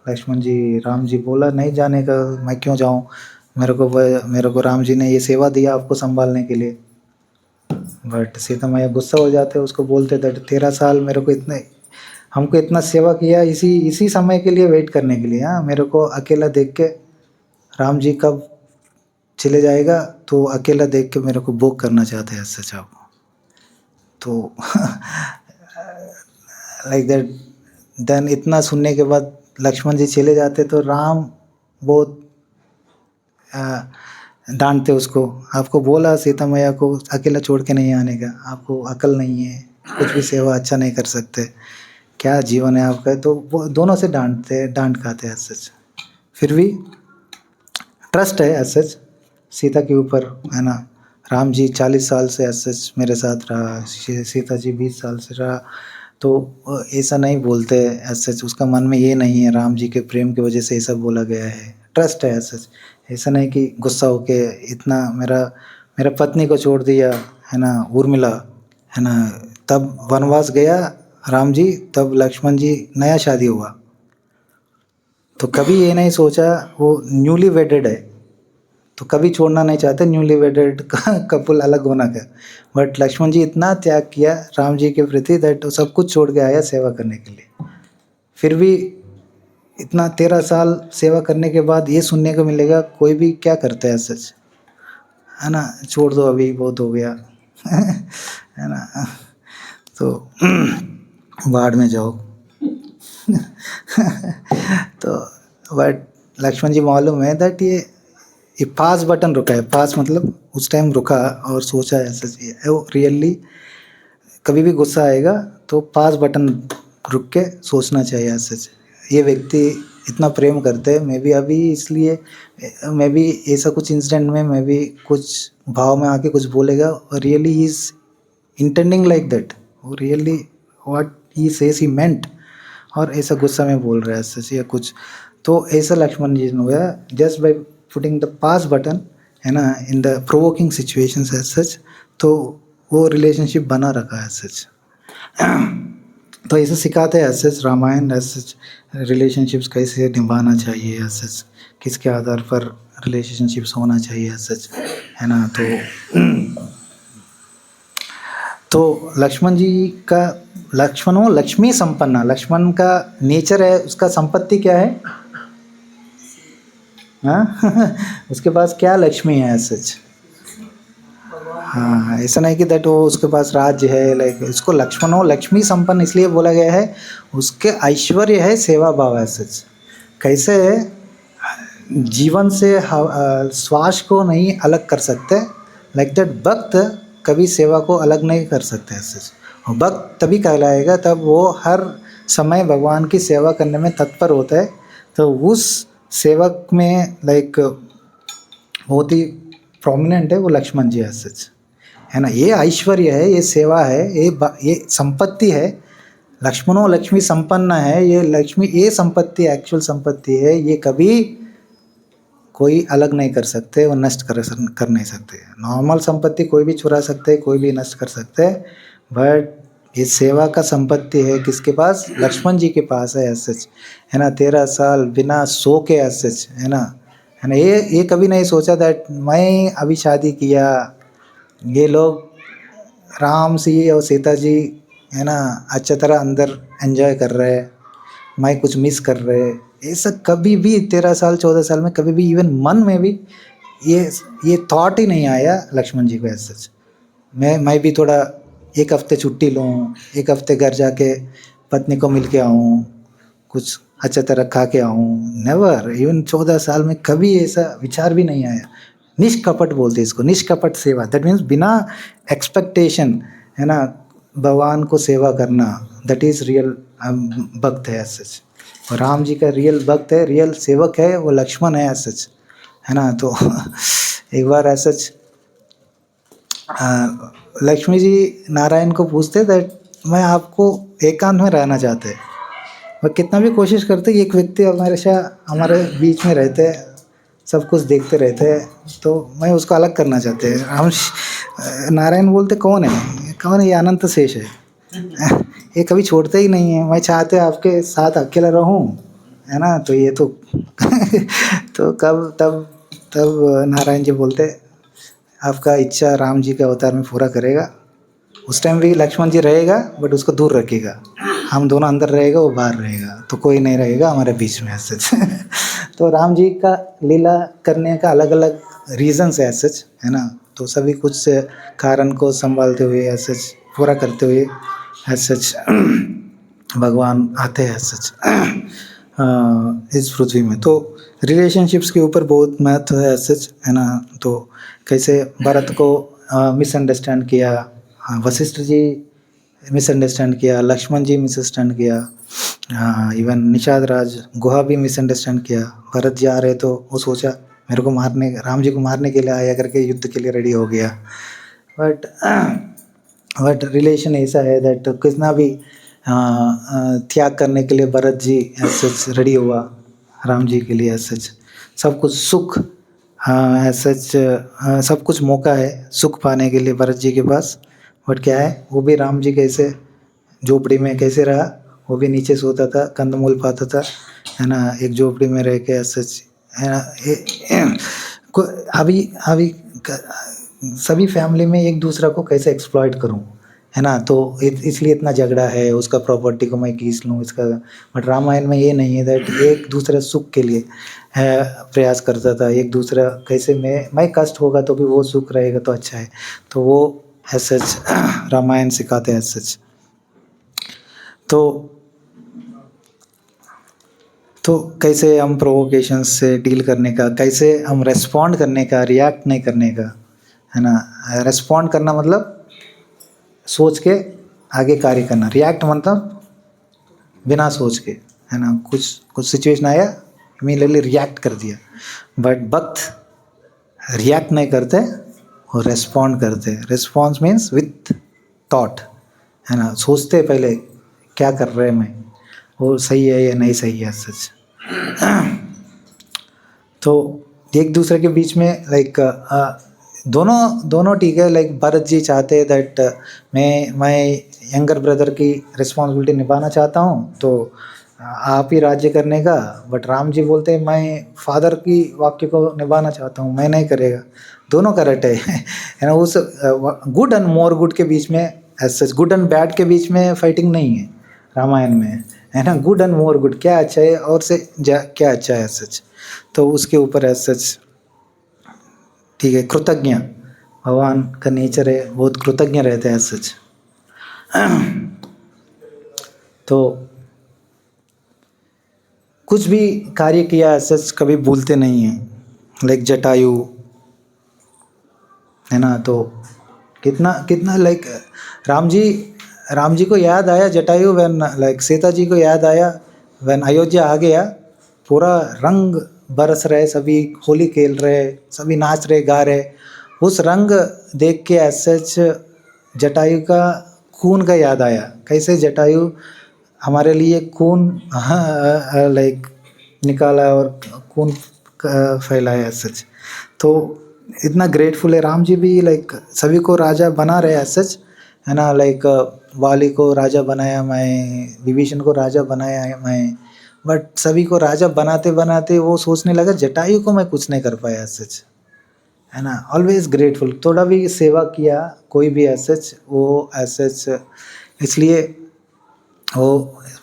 लक्ष्मण जी, राम जी बोला नहीं जाने का, मैं क्यों जाऊँ, मेरे को राम जी ने ये सेवा दिया आपको संभालने के लिए। बट सीता मैया गुस्सा हो जाते, उसको बोलते दैट 13 साल मेरे को हमको इतना सेवा किया, इसी समय के लिए वेट करने के लिए। हाँ, मेरे को अकेला देख के राम जी कब चले जाएगा तो अकेला देख के मेरे को भोग करना चाहते हैं सच आप। तो लाइक दैट देन इतना सुनने के बाद लक्ष्मण जी चले जाते तो राम बहुत डांटते उसको, आपको बोला सीता मैया को अकेला छोड़ के नहीं आने का, आपको अकल नहीं है, कुछ भी सेवा अच्छा नहीं कर सकते, क्या जीवन है आपका। तो वो दोनों से डांट खाते हैं सच। फिर भी ट्रस्ट है सच सीता के ऊपर, है ना। राम जी 40 साल से सच मेरे साथ रहा, सीता जी 20 साल से रहा, तो ऐसा नहीं बोलते सच, उसका मन में ये नहीं है राम जी के प्रेम की वजह से ये सब बोला गया है। ट्रस्ट है सच, ऐसा नहीं कि गुस्सा होके इतना मेरा पत्नी को छोड़ दिया, है ना, उर्मिला, है ना, तब वनवास गया राम जी, तब लक्ष्मण जी नया शादी हुआ, तो कभी ये नहीं सोचा वो न्यूली वेडेड है तो कभी छोड़ना नहीं चाहते न्यूली वेडेड कपल अलग होना का। बट लक्ष्मण जी इतना त्याग किया राम जी के प्रति दैट सब कुछ छोड़ के आया सेवा करने के लिए। फिर भी इतना 13 साल सेवा करने के बाद ये सुनने को मिलेगा कोई भी क्या करता है सच, है ना, छोड़ दो अभी बहुत हो गया है ना, तो बाढ़ में जाओ तो बट लक्ष्मण जी मालूम है दैट ये पास बटन रुका है, पास मतलब उस टाइम रुका और सोचा ऐसा चाहिए वो रियली। कभी भी गुस्सा आएगा तो पास बटन रुक के सोचना चाहिए ऐसा। ये व्यक्ति इतना प्रेम करते हैं, मैं भी अभी इसलिए मैं भी ऐसा कुछ इंसिडेंट में मैं भी कुछ भाव में आके कुछ बोलेगा और really he is intending like that, वो really what he says he meant, और ऐसा गुस्सा में बोल रहा है सच या कुछ। तो ऐसा लक्ष्मण जी ने हुआ just by putting the pass button, है ना, in the provoking situations as such, तो वो रिलेशनशिप बना रखा है सच। तो ऐसे सिखाते हैं सच रामायण, सच रिलेशनशिप्स कैसे निभाना चाहिए सच, किसके आधार पर रिलेशनशिप्स होना चाहिए सच, है ना। तो लक्ष्मण जी का लक्ष्मणों लक्ष्मी संपन्ना, लक्ष्मण का नेचर है, उसका संपत्ति क्या है, हाँ उसके पास क्या लक्ष्मी है सच। हाँ, ऐसा नहीं कि दैट वो उसके पास राज्य है, लाइक इसको लक्ष्मणों लक्ष्मी संपन्न इसलिए बोला गया है, उसके ऐश्वर्य है, सेवा भाव है सच। कैसे जीवन से श्वास को नहीं अलग कर सकते, लाइक दैट भक्त कभी सेवा को अलग नहीं कर सकते सच। और भक्त तभी कहलाएगा तब वो हर समय भगवान की सेवा करने में तत्पर होता है। तो उस सेवक में लाइक बहुत ही प्रोमिनेंट है वो लक्ष्मण जी है सच, है ना। ये ऐश्वर्य है, ये सेवा है, ये संपत्ति है। लक्ष्मणों लक्ष्मी संपन्न है, ये लक्ष्मी ये संपत्ति एक्चुअल संपत्ति है, ये कभी कोई अलग नहीं कर सकते और नष्ट कर नहीं सकते। नॉर्मल संपत्ति कोई भी चुरा सकते, कोई भी नष्ट कर सकते, बट ये सेवा का संपत्ति है किसके पास, लक्ष्मण जी के पास है सच, है ना। 13 साल बिना सो के सच, है ना, ये कभी नहीं सोचा दैट मैं अभी शादी किया, ये लोग राम जी और सीता जी, है ना, अच्छा तरह अंदर एंजॉय कर रहे हैं, मैं कुछ मिस कर रहे, ऐसा कभी भी 13 साल 14 साल में कभी भी इवन मन में भी ये थॉट ही नहीं आया लक्ष्मण जी को ऐसा सच। मैं भी थोड़ा एक हफ्ते छुट्टी लूँ, एक हफ्ते घर जाके पत्नी को मिल के आऊँ, कुछ अच्छा तरह खा के आऊँ, नेवर, इवन 14 साल में कभी ऐसा विचार भी नहीं आया। निष्कपट बोलते इसको, निष्कपट सेवा, दैट मीन्स बिना एक्सपेक्टेशन, है ना, भगवान को सेवा करना, दैट इज़ रियल भक्त है सच। और राम जी का रियल भक्त है, रियल सेवक है वो लक्ष्मण है सच, है ना। तो एक बार सच लक्ष्मी जी नारायण को पूछते दैट मैं आपको एकांत में रहना चाहते हैं, वह कितना भी कोशिश करते एक व्यक्ति हमारे बीच में रहते, सब कुछ देखते रहते, तो मैं उसको अलग करना चाहते हैं। हम नारायण बोलते कौन है, ये अनंत शेष है ये कभी छोड़ते ही नहीं है, मैं चाहते आपके साथ अकेला रहूं, है ना। तो ये तो तो कब तब तब नारायण जी बोलते आपका इच्छा राम जी के अवतार में पूरा करेगा। उस टाइम भी लक्ष्मण जी रहेगा बट उसको दूर रखेगा, हम दोनों अंदर रहेगा वो बाहर रहेगा, तो कोई नहीं रहेगा हमारे बीच में ऐसे। तो राम जी का लीला करने का अलग अलग रीजंस है ऐसे, है ना। तो सभी कुछ कारण को संभालते हुए ऐसे पूरा करते हुए ऐसे भगवान आते हैं सच इस पृथ्वी में। तो रिलेशनशिप्स के ऊपर बहुत महत्व है सच, है ना। तो कैसे भरत को मिसअंडरस्टैंड किया, वशिष्ठ जी मिसअंडरस्टैंड किया, लक्ष्मण जी मिसअंडरस्टैंड किया, इवन निषाद राज गुहा भी मिसअंडरस्टैंड किया। भरत जी आ रहे तो वो सोचा मेरे को मारने, राम जी को मारने के लिए आया करके युद्ध के लिए रेडी हो गया। बट रिलेशन ऐसा है दैट कितना भी त्याग करने के लिए भरत जी सच रेडी हुआ राम जी के लिए सच। सब कुछ सुख सच, सब कुछ मौका है सुख पाने के लिए भरत जी के पास। बट क्या है, वो भी राम जी कैसे झोपड़ी में कैसे रहा, वो भी नीचे सोता था, कंदमूल पाता था, है ना। एक झोपड़ी में रह के सच, है ना। अभी अभी सभी फैमिली में एक दूसरा को कैसे एक्सप्लॉइट करूं, है ना। तो इसलिए इतना झगड़ा है, उसका प्रॉपर्टी को मैं खींच लूँ इसका। बट रामायण में ये नहीं है दैट एक दूसरे सुख के लिए प्रयास करता था। एक दूसरा कैसे मैं कष्ट होगा तो भी वो सुख रहेगा तो अच्छा है। तो वो सच रामायण सिखाते हैं सच। तो कैसे हम प्रोवोकेशन से डील करने का, कैसे हम रेस्पॉन्ड करने का, रिएक्ट नहीं करने का, है ना। रेस्पॉन्ड करना मतलब सोच के आगे कार्य करना, रिएक्ट मतलब बिना सोच के, है ना। कुछ सिचुएशन आया इमीडिएटली रिएक्ट कर दिया, बट वक्त रिएक्ट नहीं करते और रेस्पॉन्ड करते। रिस्पॉन्स मीन्स विथ थॉट, है ना। सोचते पहले क्या कर रहे हैं मैं, वो सही है या नहीं सही है सच। तो एक दूसरे के बीच में लाइक दोनों ठीक है। लाइक भरत जी चाहते हैं दैट मैं यंगर ब्रदर की रिस्पॉन्सिबिलिटी निभाना चाहता हूँ, तो आप ही राज्य करने का। बट राम जी बोलते हैं मैं फादर की वाक्य को निभाना चाहता हूँ, मैं नहीं करेगा। दोनों करेक्ट है ना। उस गुड एंड मोर गुड के बीच में सच, गुड एंड बैड के बीच में फाइटिंग नहीं है रामायण में, है ना। गुड एंड मोर गुड, क्या अच्छा है और से क्या अच्छा है सच। तो उसके ऊपर है सच ठीक है। कृतज्ञ भगवान का नेचर है, बहुत कृतज्ञ रहते हैं सच। तो कुछ भी कार्य किया सच कभी भूलते नहीं हैं। लाइक जटायु, है ना। तो कितना लाइक राम जी को याद आया जटायु व्हेन, लाइक सीता जी को याद आया व्हेन अयोध्या आ गया। पूरा रंग बरस रहे, सभी होली खेल रहे, सभी नाच रहे गा रहे। उस रंग देख के सच जटायु का खून का याद आया। कैसे जटायु हमारे लिए खून लाइक निकाला और खून फैलाया सच। तो इतना ग्रेटफुल है। राम जी भी लाइक सभी को राजा बना रहे हैं सच, है ना। लाइक वाली को राजा बनाया मैं, विभीषण को राजा बनाया है मैं। बट सभी को राजा बनाते बनाते वो सोचने लगा जटायु को मैं कुछ नहीं कर पाया सच, है ना। ऑलवेज ग्रेटफुल, थोड़ा भी सेवा किया कोई भी सच वो सच। इसलिए वो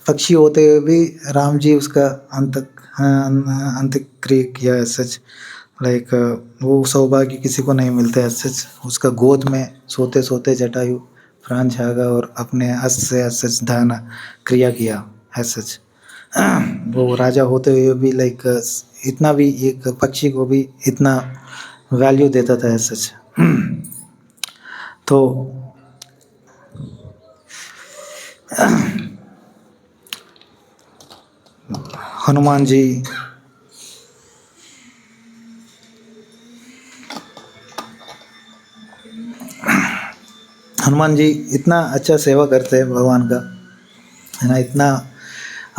पक्षी होते हुए भी राम जी उसका अंत्यक्रिया किया सच। लाइक वो सौभाग्य किसी को नहीं मिलता है सच। उसका गोद में सोते सोते जटायु प्राण झागा और अपने हस्त से सच दान क्रिया किया है सच। वो राजा होते हुए भी लाइक इतना भी एक पक्षी को भी इतना वैल्यू देता था है सच। तो हनुमान जी इतना अच्छा सेवा करते हैं भगवान का, है ना। इतना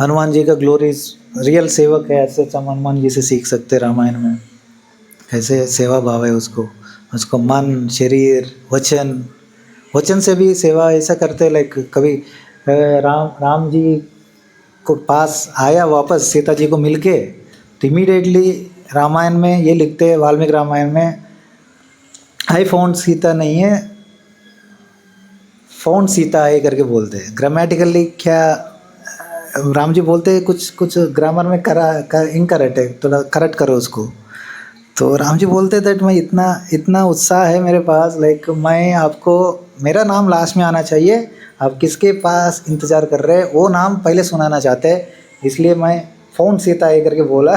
हनुमान जी का ग्लोरी रियल सेवक है ऐसे हम हनुमान जी से सीख सकते हैं रामायण में। कैसे सेवा भाव है उसको मन शरीर वचन से भी सेवा ऐसा करते हैं। लाइक कभी राम जी को पास आया वापस सीता जी को मिलके, तो इमीडिएटली रामायण में ये लिखते हैं, वाल्मीकि रामायण में, आई फाउंड सीता नहीं है, फाउंड सीता है करके बोलते हैं। ग्रामेटिकली क्या राम जी बोलते हैं, कुछ कुछ ग्रामर में इनकरेक्ट है, थोड़ा करेक्ट करो उसको। तो राम जी बोलते दैट मैं इतना इतना उत्साह है मेरे पास, लाइक मैं आपको, मेरा नाम लास्ट में आना चाहिए, आप किसके पास इंतज़ार कर रहे हैं वो नाम पहले सुनाना चाहते हैं, इसलिए मैं फ़ोन सीता है करके बोला।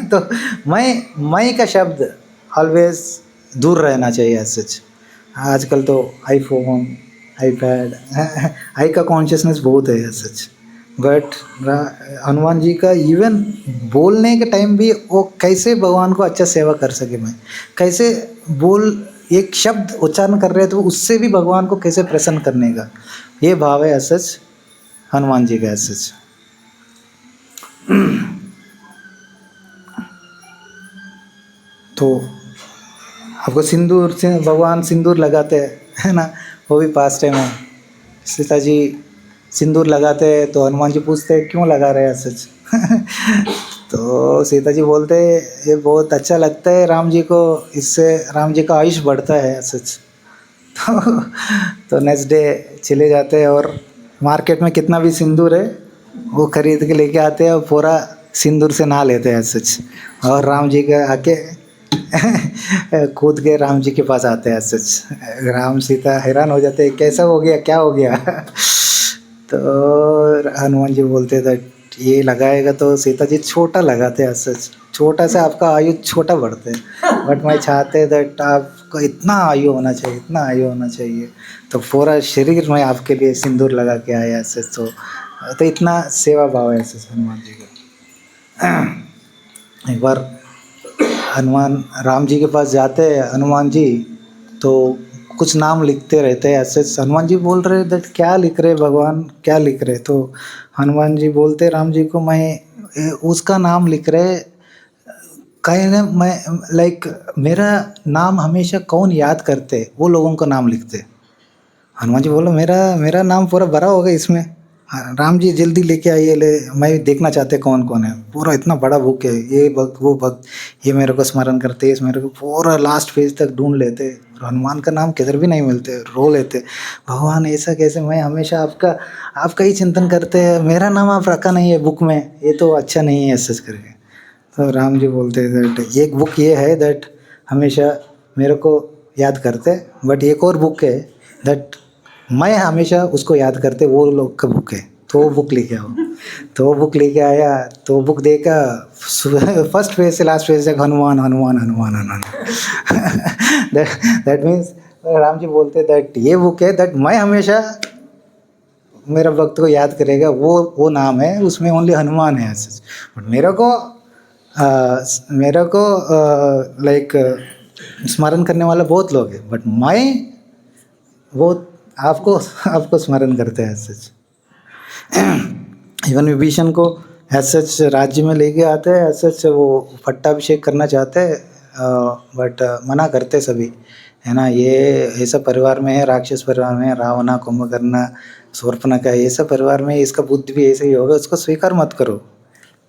तो मैं का शब्द ऑलवेज दूर रहना चाहिए सच। आजकल तो आईफोन, आईपैड, आई का कॉन्शियसनेस बहुत है सच। बट हनुमान जी का इवन बोलने के टाइम भी वो कैसे भगवान को अच्छा सेवा कर सके, मैं कैसे बोल एक शब्द उच्चारण कर रहे हैं तो उससे भी भगवान को कैसे प्रसन्न करने का, ये भाव है सच हनुमान जी का सच। तो आपको सिंदूर से भगवान सिंदूर लगाते हैं, है ना, वो भी पास टाइम है। सीता जी सिंदूर लगाते हैं तो हनुमान जी पूछते हैं क्यों लगा रहे हैं सच। तो सीता जी बोलते ये बहुत अच्छा लगता है राम जी को, इससे राम जी का आयुष बढ़ता है सच। तो नेक्स्ट डे चले जाते हैं और मार्केट में कितना भी सिंदूर है वो खरीद के लेके आते हैं और पूरा सिंदूर से नहा लेते हैं सच। और राम जी के आके कूद के राम जी के पास आते हैं सच। राम सीता हैरान हो जाते हैं, कैसा हो गया, क्या हो गया। तो हनुमान जी बोलते थे ये लगाएगा तो सीता जी छोटा लगाते हैं सच, छोटा से आपका आयु छोटा बढ़ते हैं, बट मैं चाहते दैट आपको इतना आयु होना चाहिए, इतना आयु होना चाहिए। तो पूरा शरीर में आपके लिए सिंदूर लगा के आया सच। तो इतना सेवा भाव है सच हनुमान जी का। एक बार हनुमान राम जी के पास जाते हैं हनुमान जी, तो कुछ नाम लिखते रहते हैं ऐसे। हनुमान जी बोल रहे दैट क्या लिख रहे भगवान, क्या लिख रहे। तो हनुमान जी बोलते राम जी को मैं उसका नाम लिख रहे, कहीं ना मैं लाइक मेरा नाम हमेशा कौन याद करते वो लोगों का नाम लिखते। हनुमान जी बोलो मेरा मेरा नाम पूरा भरा होगा इसमें। हाँ, राम जी जल्दी लेके आइए, ले मैं देखना चाहते कौन कौन है। पूरा इतना बड़ा बुक है, ये भक्त वो भक्त, ये मेरे को स्मरण करते, इस मेरे को पूरा लास्ट पेज तक ढूंढ लेते। हनुमान का नाम किधर भी नहीं मिलते, रो लेते भगवान ऐसा कैसे, मैं हमेशा आपका आपका ही चिंतन करते हैं, मेरा नाम आप रखा नहीं है बुक में, ये तो अच्छा नहीं है सच करके। तो राम जी बोलते हैं दैट एक बुक ये है दैट हमेशा मेरे को याद करते, बट एक और बुक है दैट मैं हमेशा उसको याद करते, वो लोग का बुक है। तो वो बुक लेके आओ। तो वो बुक लेके आया, तो बुक देखा, फर्स्ट पेज से लास्ट पेज तक हनुमान हनुमान हनुमान हनुमान। दैट मीन्स राम जी बोलते दैट ये बुक है दैट मैं हमेशा मेरा भक्त को याद करेगा, वो नाम है, उसमें ओनली हनुमान है सच। बट मेरे को लाइक स्मरण करने वाला बहुत लोग हैं, बट मैं वो आपको आपको स्मरण करते हैं सच। इवन विभीषण को सच राज्य में लेके आते हैं, सच वो पट्टाभिषेक करना चाहते हैं, बट मना करते सभी, है ना। ये ऐसा परिवार में है, राक्षस परिवार में है, रावणा, कुंभकर्ण, शूर्पणखा, ये सब परिवार में इसका बुद्धि भी ऐसे ही होगा, उसको स्वीकार मत करो।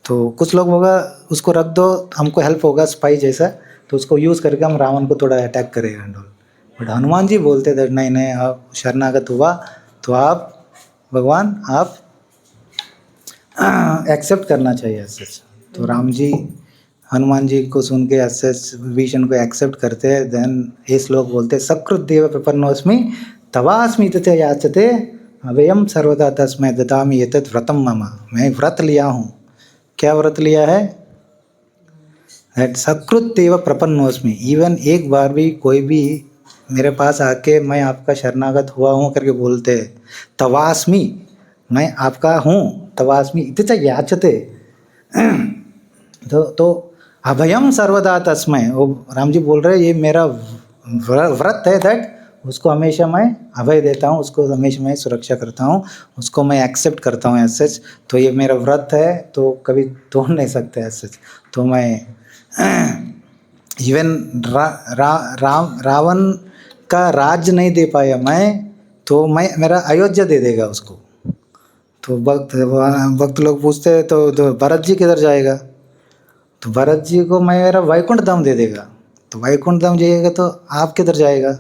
तो कुछ लोग होगा उसको रख दो, हमको हेल्प होगा स्पाई जैसा, तो उसको यूज़ करके हम रावण को थोड़ा अटैक करेंगे and all. But Hanuman ji बोलते थे नहीं नहीं, आप शरणागत हुआ तो आप भगवान आप एक्सेप्ट करना चाहिए सच। तो राम जी हनुमान जी को सुन के सच विभीषण को एक्सेप्ट करते हैं। देन ये श्लोक बोलते सकृत देव प्रपन्नोस्मि तवास्मि तथे याचते अभयम सर्वदा तस्मै ददामि एतत् व्रतम मम। मैं व्रत लिया हूँ। क्या व्रत लिया है? दैट सकृत देव प्रपन्नोस्मि। इवन एक बार भी कोई भी मेरे पास आके मैं आपका शरणागत हुआ हूँ करके बोलते तवास्मि, मैं आपका हूँ, तवास्मि इति याचते। तो अभयम सर्वदा तस्मै, वो राम जी बोल रहे ये मेरा व्रत है दैट उसको हमेशा मैं अभय देता हूँ, उसको हमेशा मैं सुरक्षा करता हूँ, उसको मैं एक्सेप्ट करता हूँ एज सच। तो ये मेरा व्रत है, तो कभी तोड़ नहीं सकते एज सच। तो मैं इवन रावण का राज्य नहीं दे पाया मैं, तो मैं मेरा अयोध्या दे देगा उसको। तो भक्त लोग पूछते हैं तो भरत जी किधर जाएगा? तो भरत जी को मैं मेरा वैकुंठ धाम दे देगा, तो वैकुंठ धाम जाइएगा तो आप किधर जाएगा?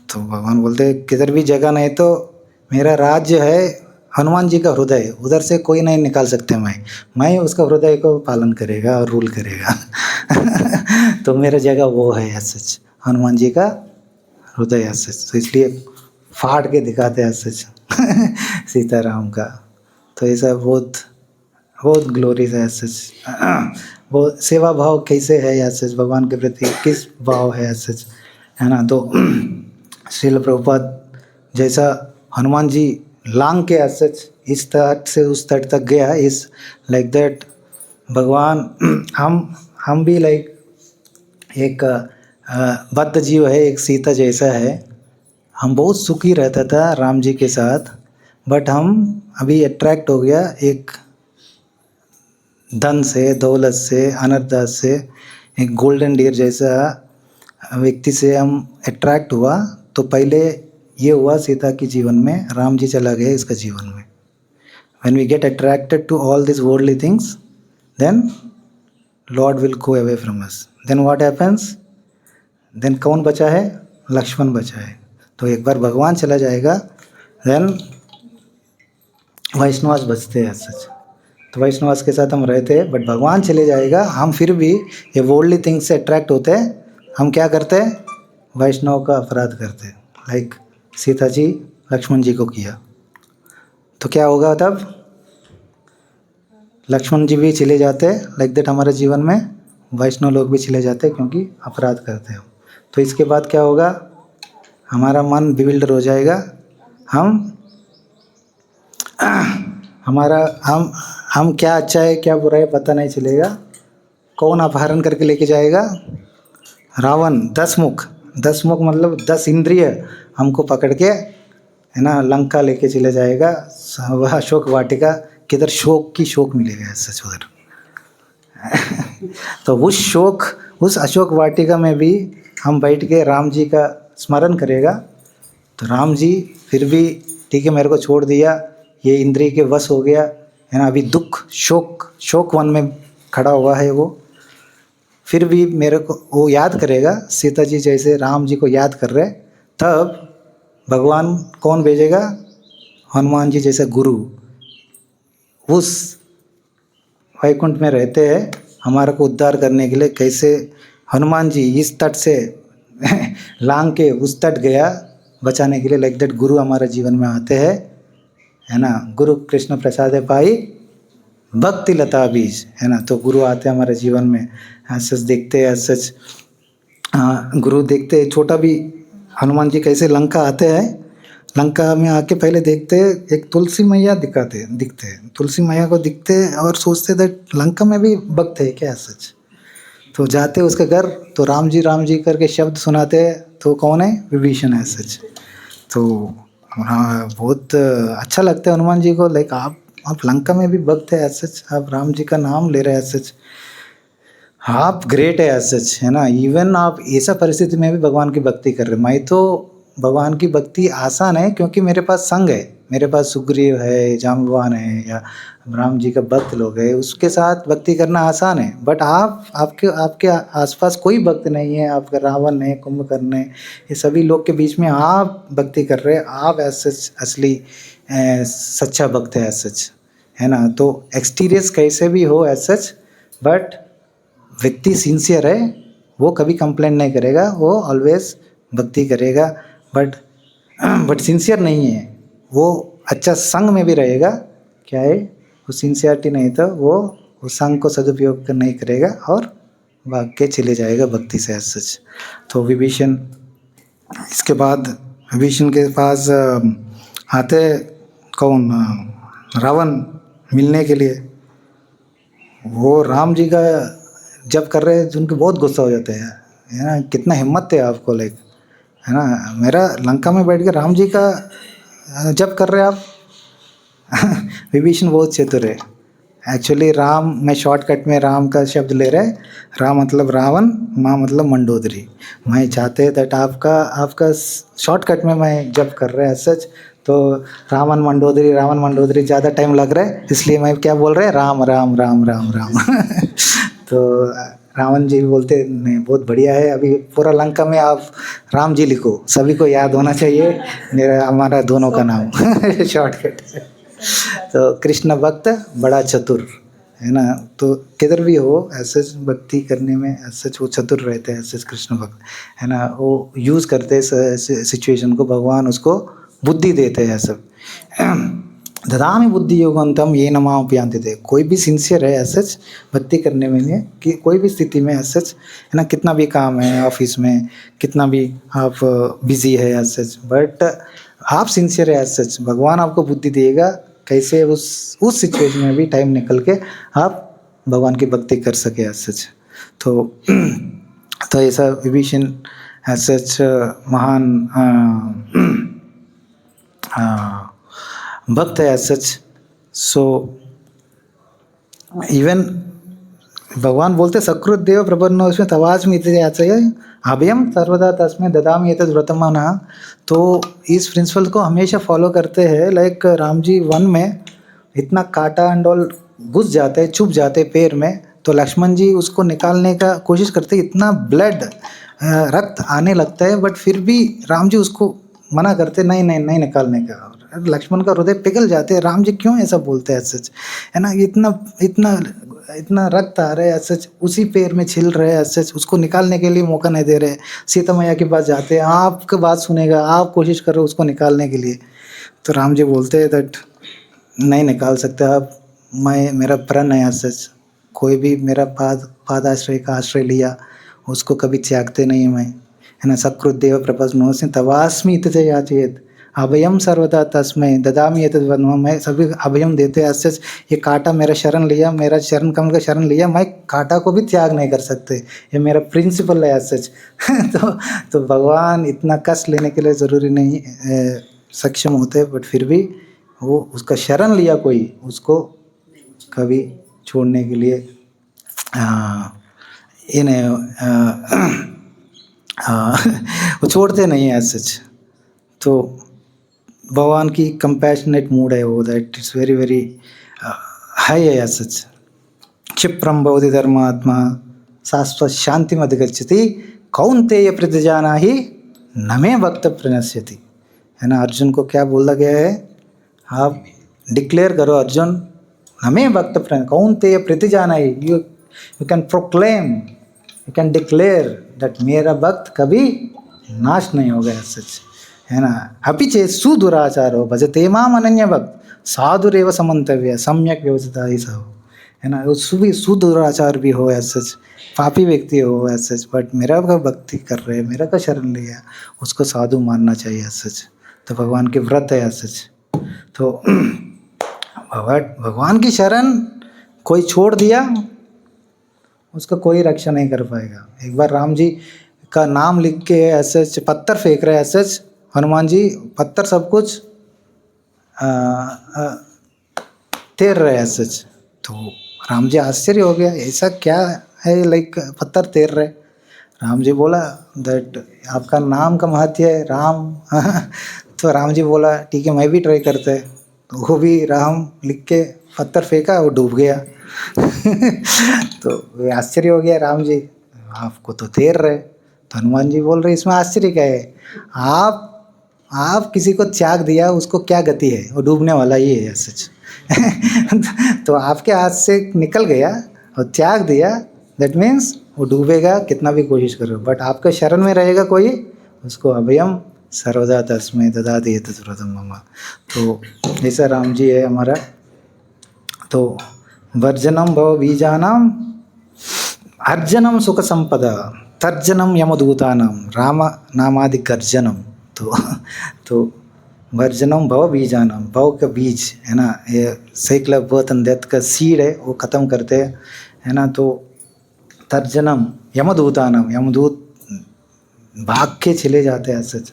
तो भगवान बोलते किधर भी जगह नहीं, तो मेरा राज्य है हनुमान जी का हृदय, उधर से कोई नहीं निकाल सकते, मैं उसका हृदय को पालन करेगा और रूल करेगा। तो मेरा जगह वो है सच, हनुमान जी का हृदय है सच, तो इसलिए फाड़ के दिखाते हैं सच सीताराम का। तो ऐसा बहुत बहुत ग्लोरी है सच। वो सेवा भाव कैसे है या सच, भगवान के प्रति किस भाव है सच, है ना। तो श्रील प्रभुपाद जैसा हनुमान जी लांग के सच इस तट से उस तट तक गया, इस लाइक दैट भगवान हम भी लाइक एक बद्ध जीव है, एक सीता जैसा है। हम बहुत सुखी रहता था राम जी के साथ, बट हम अभी अट्रैक्ट हो गया एक धन से, दौलत से, अनर्थ से, एक गोल्डन डियर जैसा व्यक्ति से हम अट्रैक्ट हुआ। तो पहले ये हुआ सीता के जीवन में, राम जी चला गया इसका जीवन में। When we get attracted to all these worldly things, then Lord will go away from us. Then what happens? Then कौन बचा है? लक्ष्मण बचा है। तो एक बार भगवान चला जाएगा, then वैष्णवास बचते हैं सच। तो वैष्णवास के साथ हम रहते हैं, बट भगवान चले जाएगा, हम फिर भी ये वर्ल्डली थिंग्स से अट्रैक्ट होते हैं। हम क्या करते हैं? वैष्णव का अपराध करते हैं, लाइक सीता जी लक्ष्मण जी को किया। तो क्या होगा तब? लक्ष्मण जी भी चले जाते हैं, लाइक दैट हमारे जीवन में वैष्णव लोग भी चले जाते हैं, क्योंकि अपराध करते हैं। तो इसके बाद क्या होगा? हमारा मन बिविल्डर हो जाएगा, हम क्या अच्छा है क्या बुरा है पता नहीं चलेगा। कौन अपहरण करके लेके जाएगा? रावण। 10 मुख मतलब 10 इंद्रिय हमको पकड़ के, है ना, लंका लेके चले जाएगा। वह अशोक वाटिका, किधर शोक मिलेगा सच उधर। तो उस अशोक वाटिका में भी हम बैठ के राम जी का स्मरण करेगा। तो राम जी फिर भी ठीक है, मेरे को छोड़ दिया, ये इंद्रिय के वश हो गया, है ना, अभी दुख शोक वन में खड़ा हुआ है वो, फिर भी मेरे को वो याद करेगा। सीता जी जैसे राम जी को याद कर रहे, तब भगवान कौन भेजेगा? हनुमान जी जैसे गुरु उस वैकुंठ में रहते हैं हमारे को उद्धार करने के लिए। कैसे हनुमान जी इस तट से लांग के उस तट गया बचाने के लिए, लाइक दैट गुरु हमारे जीवन में आते हैं, है ना। गुरु कृष्ण प्रसाद पाई भक्ति लता बीज, है ना। तो गुरु आते हैं हमारे जीवन में, सच देखते हैं सच। गुरु देखते हैं, छोटा भी हनुमान जी कैसे लंका आते हैं, लंका में आके पहले देखते एक तुलसी मैया दिखते हैं, तुलसी मैया को दिखते और सोचते थे लंका में भी भक्त है क्या सच। तो जाते उसके घर, तो राम जी करके शब्द सुनाते, तो कौन है? विभीषण है सच। तो हाँ, बहुत अच्छा लगता है हनुमान जी को, लाइक आप लंका में भी भक्त है सच, आप राम जी का नाम ले रहे हैं सच, आप ग्रेट है सच, है ना। इवन आप ऐसा परिस्थिति में भी भगवान की भक्ति कर रहे। मैं तो भगवान की भक्ति आसान है, क्योंकि मेरे पास संग है, मेरे पास सुग्रीव है, जाम्बवान है, या राम जी का भक्त लोग है, उसके साथ भक्ति करना आसान है। बट आपके आसपास कोई भक्त नहीं है, आपका रावण है, कुंभकर्ण है, ये सभी लोग के बीच में आप भक्ति कर रहे हैं, आप सच असली सच्चा भक्त है सच, है ना। तो एक्सटीरियर्स कैसे भी हो सच, बट व्यक्ति सिंसियर है, वो कभी कंप्लेंट नहीं करेगा, वो ऑलवेज भक्ति करेगा। बट सिंसियर नहीं है वो, अच्छा संग में भी रहेगा, क्या है वो सिंसियरिटी नहीं, तो वो संग को सदुपयोग नहीं करेगा और भाग के चले जाएगा भक्ति से सच। तो विभीषण, इसके बाद विभीषण के पास आते कौन? रावण मिलने के लिए। वो राम जी का जब कर रहे हैं, उनके बहुत गुस्सा हो जाते हैं, है ना। कितना हिम्मत है आपको, लाइक, है ना, मेरा लंका में बैठ के राम जी का जब कर रहे आप। विभीषण बहुत चतुर है एक्चुअली। राम में शॉर्टकट में राम का शब्द ले रहे, राम मतलब रावण, माँ मतलब मंडोदरी। मैं चाहते दैट आपका शॉर्टकट में मैं जब कर रहे हैं सच, तो रामन मंडोदरी ज़्यादा टाइम लग रहा है, इसलिए मैं क्या बोल रहे हैं, राम राम राम राम राम। तो रावण जी बोलते नहीं, बहुत बढ़िया है, अभी पूरा लंका में आप राम जी लिखो, सभी को याद होना चाहिए मेरा हमारा दोनों का नाम। शॉर्टकट। तो कृष्ण भक्त बड़ा चतुर है ना, तो किधर भी हो ऐसे भक्ति करने में ऐसे वो चतुर रहते हैं, ऐसे कृष्ण भक्त है ना, वो यूज़ करते हैं सिचुएशन को, भगवान उसको बुद्धि देते हैं सब। ददामि बुद्धि योगंतम ये नमाम पियांति थे। कोई भी सिंसियर है ऐसे भक्ति करने में नहीं कि कोई भी स्थिति में ऐसे है ना, कितना भी काम है ऑफिस में, कितना भी आप बिजी है ऐसे, बट आप सिंसियर है ऐसे, भगवान आपको बुद्धि देगा कैसे उस सिचुएशन में भी टाइम निकल के आप भगवान की भक्ति कर सके ऐसे। तो ऐसा विभीषण ऐसे महान भक्त है सच। सो इवन भगवान बोलते सकृत देव प्रपन्नो उसमें तवास्मि इति आचय अभयम सर्वदा तस्मै ददामि एतद् व्रतमानः। तो इस प्रिंसिपल को हमेशा फॉलो करते हैं। लाइक राम जी वन में इतना कांटा एंड ऑल घुस जाते, चुभ जाते पैर में, तो लक्ष्मण जी उसको निकालने का कोशिश करते, इतना ब्लड रक्त आने लगता है, बट फिर भी राम जी उसको मना करते, नहीं नहीं नहीं निकालने का। लक्ष्मण का हृदय पिघल जाते हैं, राम जी क्यों ऐसा बोलते हैं सच, है ना, इतना इतना इतना रक्त आ रहा है सच, उसी पैर में छिल रहे हैं सच, उसको निकालने के लिए मौका नहीं दे रहे। सीता मैया के पास जाते हैं, आपकी बात सुनेगा, आप कोशिश करो उसको निकालने के लिए। तो राम जी बोलते हैं दैट नहीं निकाल सकते आप, मैं मेरा प्रण है सच, कोई भी मेरा पादाश्रय का आश्रय लिया उसको कभी त्यागते नहीं मैं, है ना। सकृत देव प्रपन्नोऽस्मि तवास्मि इति याचयेत् अभयम सर्वदा तस्मै ददामि एतद् वरदानम्। मैं सभी अभयम देते हैं सच, ये कांटा मेरा शरण लिया, मेरा चरण कमल का शरण लिया, मैं कांटा को भी त्याग नहीं कर सकते, ये मेरा प्रिंसिपल है सच। तो भगवान इतना कष्ट लेने के लिए ज़रूरी नहीं सक्षम होते, बट फिर भी वो उसका शरण लिया कोई, उसको कभी छोड़ने के लिए ये नहीं वो छोड़ते नहीं है सच। तो भगवान की कंपैशनेट मूड है वो, that is very very high है सच। क्षिप्रम भवति धर्मात्मा शाश्वत शांति अधिगच्छति कौन्तेय प्रतिजानाहि न मे भक्त प्रणश्यति, है ना। अर्जुन को क्या बोला गया है, आप डिक्लेयर करो अर्जुन, न मे भक्त प्रण कौन्तेय प्रतिजानाहि, you can proclaim, you can declare that मेरा भक्त कभी नाश नहीं होगा सच, है ना। अपि चेत् सुदुराचारो भजते माम अनन्य भक्त साधुरेव समन्तव्य सम्यक व्यवस्थिता ही सब, है ना। वो सुदुराचार भी हो सच, पापी व्यक्ति हो सच, बट मेरा का भक्ति कर रहे हैं, मेरा का शरण लिया, उसको साधु मानना चाहिए सच। तो भगवान के व्रत है सच। तो भगवान की शरण कोई छोड़ दिया उसका कोई रक्षा नहीं कर पाएगा। एक बार राम जी का नाम लिख के ऐसे पत्थर फेंक रहे ऐसे, हनुमान जी पत्थर सब कुछ तैर रहे हैं सच। तो राम जी आश्चर्य हो गया, ऐसा क्या है, लाइक पत्थर तैर रहे। राम जी बोला दैट आपका नाम का महत्व है राम। तो राम जी बोला ठीक है मैं भी ट्राई करते हैं, तो वो भी राम लिख के पत्थर फेंका, वो डूब गया। तो आश्चर्य हो गया, राम जी आपको तो तैर रहे। तो हनुमान जी बोल रहे इसमें आश्चर्य क्या है, आप किसी को त्याग दिया उसको क्या गति है, वो डूबने वाला ही है सच। तो आपके हाथ से निकल गया और त्याग दिया, दैट मीन्स वो डूबेगा कितना भी कोशिश करो, बट आपका शरण में रहेगा कोई, उसको अभयम सर्वदा तस्मै ददाति एतद् व्रतं मम। तो ऐसा राम जी है हमारा। तो वर्जनम भव बीजानाम अर्जनम सुख संपदा तर्जनम यमदूतानाम राम नामादि गर्जनम। तो वर्जनम भव बीजानाम, भव का बीज है ना, ये cycle of birth and death का सीड है, वो ख़त्म करते हैं, है ना। तो तर्जनम यमदूतानाम, यमदूत भाग के चले जाते हैं सच।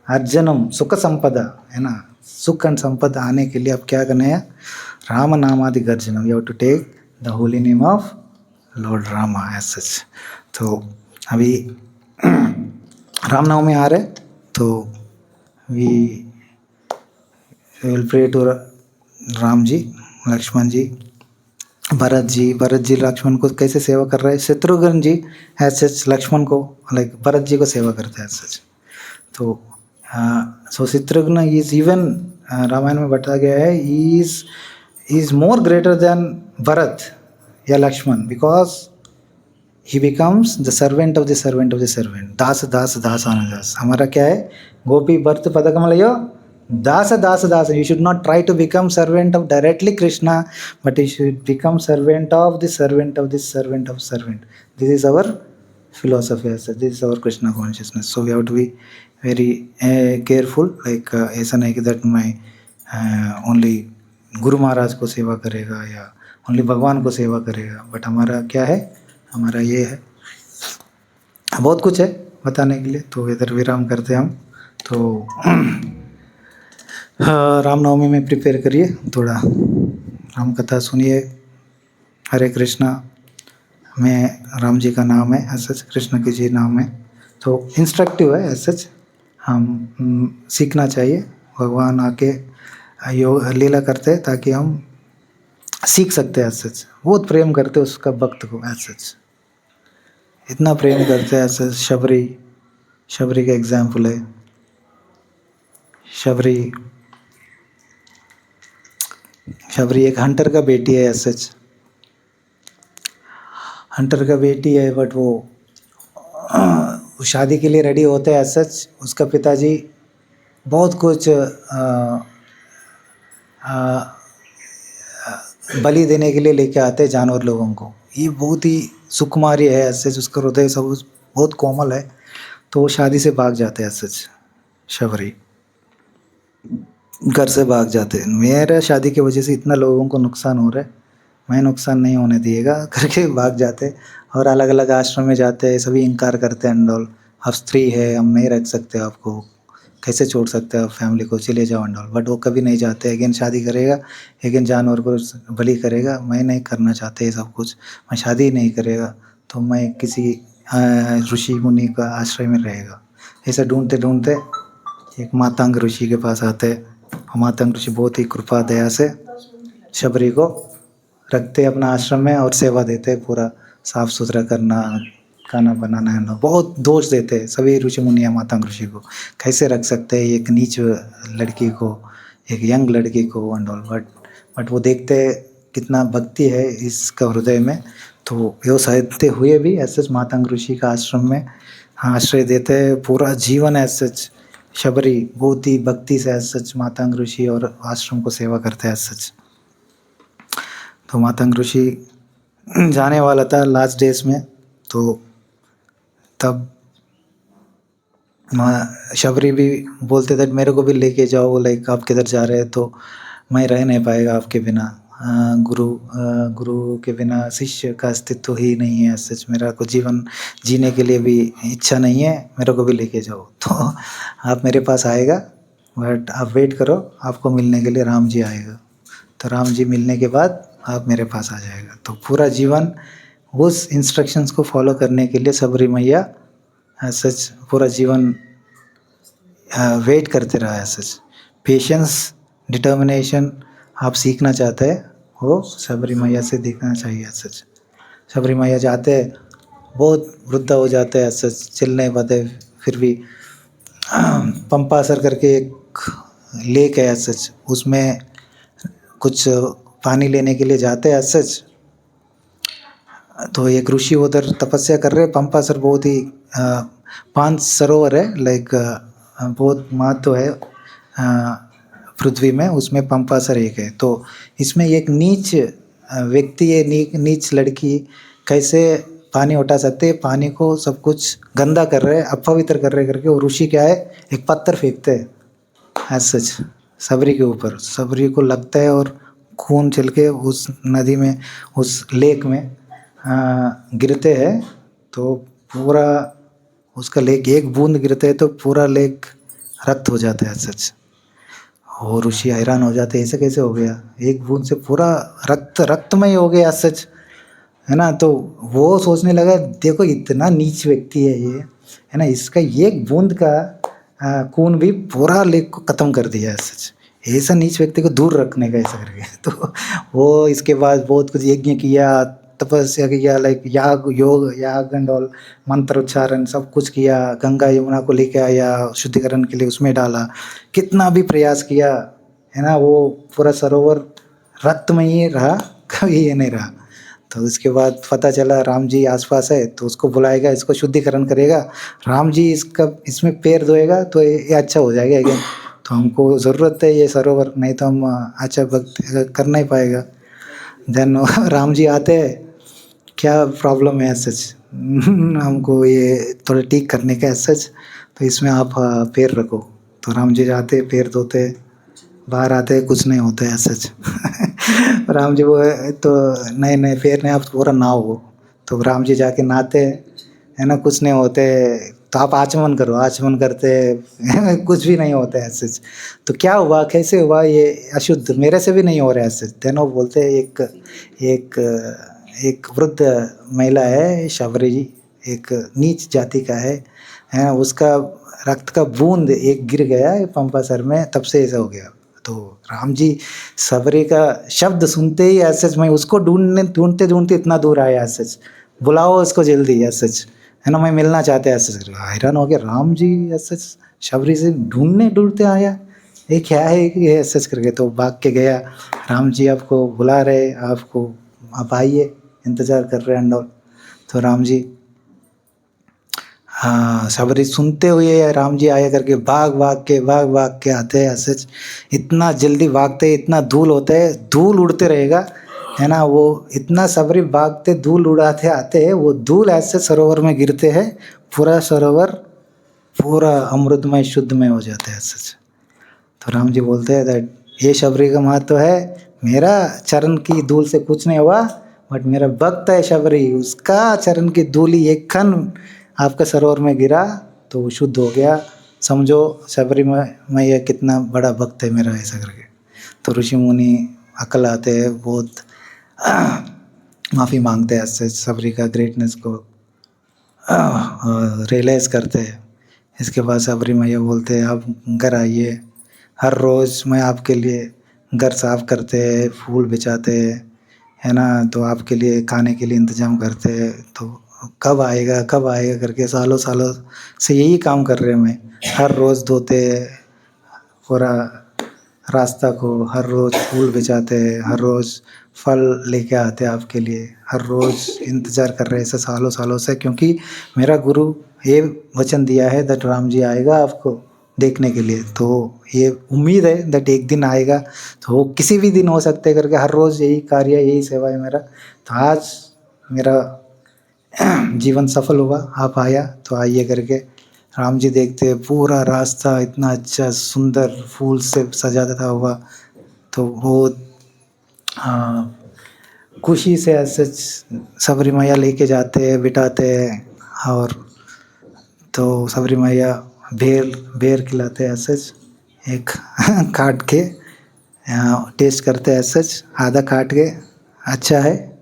अर्जनम सुख संपदा, है ना, सुख एंड संपदा आने के लिए अब क्या करना है, राम नामादि गर्जनम, you have to take the holy name of lord Rama as such. तो अभी रामनवमी आ रहे, तो we will pray to Ram ji, Lakshman ji, Bharat ji Lakshman को कैसे सेवा कर रहे हैं, शत्रुघ्न जी एज सच लक्ष्मण को लाइक भरत जी को सेवा करते हैं एज सच। तो so Shatrughna is even Ramayana में बताया गया है is more greater than Bharat या Lakshman because he becomes the servant of the servant of the servant, दास दास दास आना दास। हमारा क्या है, गोपी भरत पदकमलयो दास दास दास। You should not try to become servant of directly Krishna, but you should become servant of the servant of the servant of servant. This is our philosophy as such, this is our Krishna consciousness. So we have to be very careful, like ऐसा नहीं कि that मैं only Guru Maharaj को सेवा करेगा या only भगवान को सेवा करेगा, बट हमारा क्या है, हमारा ये है, बहुत कुछ है बताने के लिए। तो इधर विराम करते हैं हम। तो रामनवमी में प्रिपेयर करिए, थोड़ा राम कथा सुनिए। हरे कृष्णा में राम जी का नाम है एज सच, कृष्ण की जी नाम है, तो इंस्ट्रक्टिव है एज सच। हम सीखना चाहिए, भगवान आके योग लीला करते हैं ताकि हम सीख सकते हैं एज सच। बहुत प्रेम करते हैं उसका भक्त को एज सच, इतना प्रेम करते हैं एज सच। शबरी का एग्जाम्पल है। शबरी एक हंटर का बेटी है एज सच, हंटर का बेटी है, बट वो शादी के लिए रेडी होते हैं एज सच। उसका पिताजी बहुत कुछ बलि देने के लिए लेके आते हैं जानवर लोगों को। ये बहुत ही सुकुमारी है एज सच, उसका हृदय सब बहुत कोमल है, तो वो शादी से भाग जाते हैं एज सच। शबरी घर से भाग जाते हैं, मेरा शादी की वजह से इतना लोगों को नुकसान हो रहा है, मैं नुकसान नहीं होने दिएगा करके भाग जाते। और अलग अलग आश्रम में जाते हैं, सभी इनकार करते हैं एंड ऑल। आप स्त्री है, हम नहीं रख सकते आपको, कैसे छोड़ सकते हैं आप फैमिली को, चले जाओ एंड ऑल। बट वो कभी नहीं जाते, अगेन शादी करेगा, अगेन जानवर को बलि करेगा। मैं नहीं करना चाहते ये सब कुछ, मैं शादी नहीं करेगा तो मैं किसी ऋषि मुनि का आश्रय में रहेगा। ऐसा ढूंढते ढूंढते एक मातंग ऋषि के पास आते हैं। मातंग ऋषि बहुत ही कृपा दया से शबरी को रखते अपना आश्रम में और सेवा देते, पूरा साफ सुथरा करना, खाना बनाना है, बहुत दोष देते हैं सभी ऋषि मुनिया मातंग ऋषि को। कैसे रख सकते हैं एक नीच लड़की को, एक यंग लड़की को एंड ऑल। बट वो देखते कितना भक्ति है इसका हृदय में, तो वो सहते हुए भी ऐसे मातंग ऋषि का आश्रम में आश्रय देते हैं। पूरा जीवन ऐसे शबरी बहुत ही भक्ति से ऐसे मातंग ऋषि और आश्रम को सेवा करते हैं सच। तो मातंग ऋषि जाने वाला था लास्ट डेज में, तो तब शबरी भी बोलते थे मेरे को भी लेके जाओ, लाइक आप किधर जा रहे हैं, तो मैं रह नहीं पाएगा आपके बिना, गुरु के बिना शिष्य का अस्तित्व ही नहीं है सच। मेरा को जीवन जीने के लिए भी इच्छा नहीं है, मेरे को भी लेके जाओ। तो आप मेरे पास आएगा, बट आप वेट करो, आपको मिलने के लिए राम जी आएगा। तो राम जी मिलने के बाद आप मेरे पास आ जाएगा। तो पूरा जीवन उस इंस्ट्रक्शंस को फॉलो करने के लिए शबरी मैया सच पूरा जीवन वेट करते रहा। सच पेशेंस, डिटर्मिनेशन आप सीखना चाहते हैं, वो शबरी मैया से देखना चाहिए। सच शबरी मैया जाते हैं, बहुत वृद्ध हो जाते हैं, सच चल नहीं पाते, फिर भी पंपासर करके एक लेक है सच, उसमें कुछ पानी लेने के लिए जाते हैं सच। तो एक ऋषि उधर तपस्या कर रहे हैं। पंपासर बहुत ही 5 सरोवर है, लाइक बहुत महत्व है पृथ्वी में, उसमें पंपासर एक है। तो इसमें एक नीच व्यक्ति है, नीच लड़की कैसे पानी उठा सकते हैं, पानी को सब कुछ गंदा कर रहे हैं, अपवित्र कर रहे करके वो ऋषि क्या है एक पत्थर फेंकते हैं एज सच शबरी के ऊपर। शबरी को लगता है और खून चल के उस नदी में, उस लेक में गिरते हैं। तो पूरा उसका लेक एक बूंद गिरते है तो पूरा लेक रक्त हो जाता है सच। और ऋषि हैरान हो जाते हैं, ऐसे कैसे हो गया, एक बूंद से पूरा रक्तमय हो गया सच, है ना। तो वो सोचने लगा देखो इतना नीच व्यक्ति है ये, है ना, इसका एक बूंद का खून भी पूरा लेक को ख़त्म कर दिया है सच। ऐसा नीच व्यक्ति को दूर रखने का ऐसा करके। तो वो इसके बाद बहुत कुछ यज्ञ किया, तपस्या किया, लाइक याग योग याग एंड ऑल, मंत्र उच्चारण सब कुछ किया, गंगा यमुना को लेके आया शुद्धिकरण के लिए, उसमें डाला, कितना भी प्रयास किया है ना, वो पूरा सरोवर रक्त में ही रहा, कभी ये नहीं रहा। तो उसके बाद पता चला राम जी आसपास है तो उसको बुलाएगा, इसको शुद्धिकरण करेगा, राम जी इसका इसमें पैर धोएगा तो ये अच्छा हो जाएगा अगेन। तो हमको ज़रूरत है ये सरोवर, नहीं तो हम अच्छा भक्त कर नहीं पाएगा। देन राम जी आते हैं, क्या प्रॉब्लम है सच, हमको ये थोड़ा ठीक करने का है सच, तो इसमें आप पैर रखो। तो राम जी जाते पैर धोते, बाहर आते कुछ नहीं होता है सच। राम जी वो तो नए नए पैर नहीं, आप पूरा नाव हो। तो राम जी जाके नहाते है ना, कुछ नहीं होते। तो आप आचमन करो, आचमन करते कुछ भी नहीं होता है सच। तो क्या हुआ, कैसे हुआ, ये अशुद्ध मेरे से भी नहीं हो रहा है सच। तेनों बोलते एक एक एक वृद्ध महिला है शबरी जी, एक नीच जाति का है उसका रक्त का बूंद एक गिर गया पंपा सर में, तब से ऐसा हो गया। तो राम जी सबरी का शब्द सुनते ही ऐसे मैं उसको ढूंढते ढूंढते इतना दूर आया, ऐसे बुलाओ उसको जल्दी, ऐसे है ना, मैं मिलना चाहते ऐसे। हैरान हो गया, राम जी ऐसे शबरी से ढूंढते आया, ये क्या है ये ऐसे करके। तो भाग के गया, राम जी आपको बुला रहे, आपको आप आइए, इंतज़ार कर रहे हैं। तो राम जी हाँ, शबरी सुनते हुए राम जी आया करके भाग भाग के आते हैं ऐसे। इतना जल्दी भागते, इतना धूल होता है, धूल उड़ते रहेगा है ना, वो इतना शबरी भागते धूल उड़ाते आते हैं, वो धूल ऐसे सरोवर में गिरते हैं, पूरा सरोवर पूरा अमृतमय शुद्धमय हो जाता है ऐसे। तो राम जी बोलते हैं दैट ये शबरी का महत्व है, मेरा चरण की धूल से कुछ नहीं हुआ, बट मेरा भक्त है शबरी, उसका चरण की धूली एक कण आपका सरोवर में गिरा तो वो शुद्ध हो गया, समझो शबरी में यह कितना बड़ा भक्त है मेरा, ऐसा करके। तो ऋषि मुनि अकल आते हैं, बहुत माफ़ी मांगते हैं ऐसे, शबरी का ग्रेटनेस को रियलाइज़ करते हैं। इसके बाद शबरी मैया बोलते हैं आप घर आइए, हर रोज़ मैं आपके लिए घर साफ करते हैं, फूल बिछाते हैं है ना, तो आपके लिए खाने के लिए इंतज़ाम करते हैं। तो कब आएगा करके सालों सालों से यही काम कर रहे हैं, मैं हर रोज़ धोते पूरा रास्ता को, हर रोज़ फूल बिछाते हैं, हर रोज़ फल लेके आते हैं आपके लिए, हर रोज़ इंतज़ार कर रहे हैं ऐसे सालों सालों से, क्योंकि मेरा गुरु ये वचन दिया है दैट राम जी आएगा आपको देखने के लिए। तो ये उम्मीद है दैट एक दिन आएगा, तो वो किसी भी दिन हो सकते हैं करके हर रोज़ यही कार्य, यही सेवा है मेरा। तो आज मेरा जीवन सफल हुआ, आप आया तो आइए करके। राम जी देखते पूरा रास्ता इतना अच्छा सुंदर फूल से सजाता हुआ, तो बहुत खुशी से ऐसे शबरी मैया लेके जाते हैं, बिठाते हैं, और तो शबरी मैया बेर खिलाते हैं ऐसे एक काट के, टेस्ट करते हैं ऐसे, आधा काट के, अच्छा है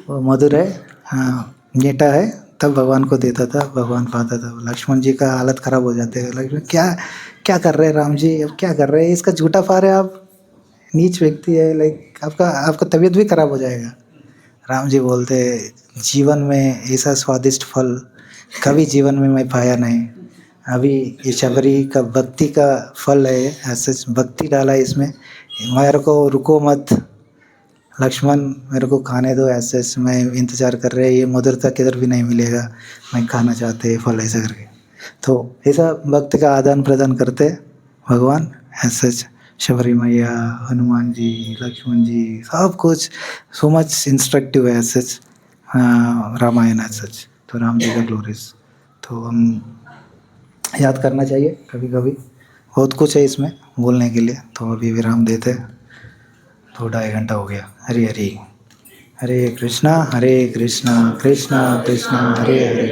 वो मधुर है, हाँ मीठा है, तब भगवान को देता था, भगवान खाता था। लक्ष्मण जी का हालत ख़राब हो जाते हैं, लक्ष्मण क्या क्या कर रहे हैं राम जी, अब क्या कर रहे हैं, इसका झूठा पा रहे हैं आप, नीच व्यक्ति है, लाइक आपका तबीयत भी खराब हो जाएगा। राम जी बोलते जीवन में ऐसा स्वादिष्ट फल कभी जीवन में मैं पाया नहीं, अभी ये शबरी का भक्ति का फल है, ऐसे भक्ति डाला है इसमें, मेरे को रुको मत लक्ष्मण, मेरे को खाने दो ऐसे, मैं इंतज़ार कर रहे हैं, ये मधुरता किधर भी नहीं मिलेगा, मैं खाना चाहते हैं फल, ऐसा करके। तो ऐसा भक्ति का आदान प्रदान करते भगवान ऐसे, शबरी मैया, हनुमान जी, लक्ष्मण जी, सब कुछ सो मच इंस्ट्रक्टिव है ऐसे रामायण ऐसे। तो राम जी का ग्लोरीज तो हम याद करना चाहिए कभी कभी, बहुत कुछ है इसमें बोलने के लिए। तो अभी विराम देते, तो 2.5 घंटा हो गया। हरे हरे, हरे कृष्णा कृष्णा कृष्णा हरे हरे।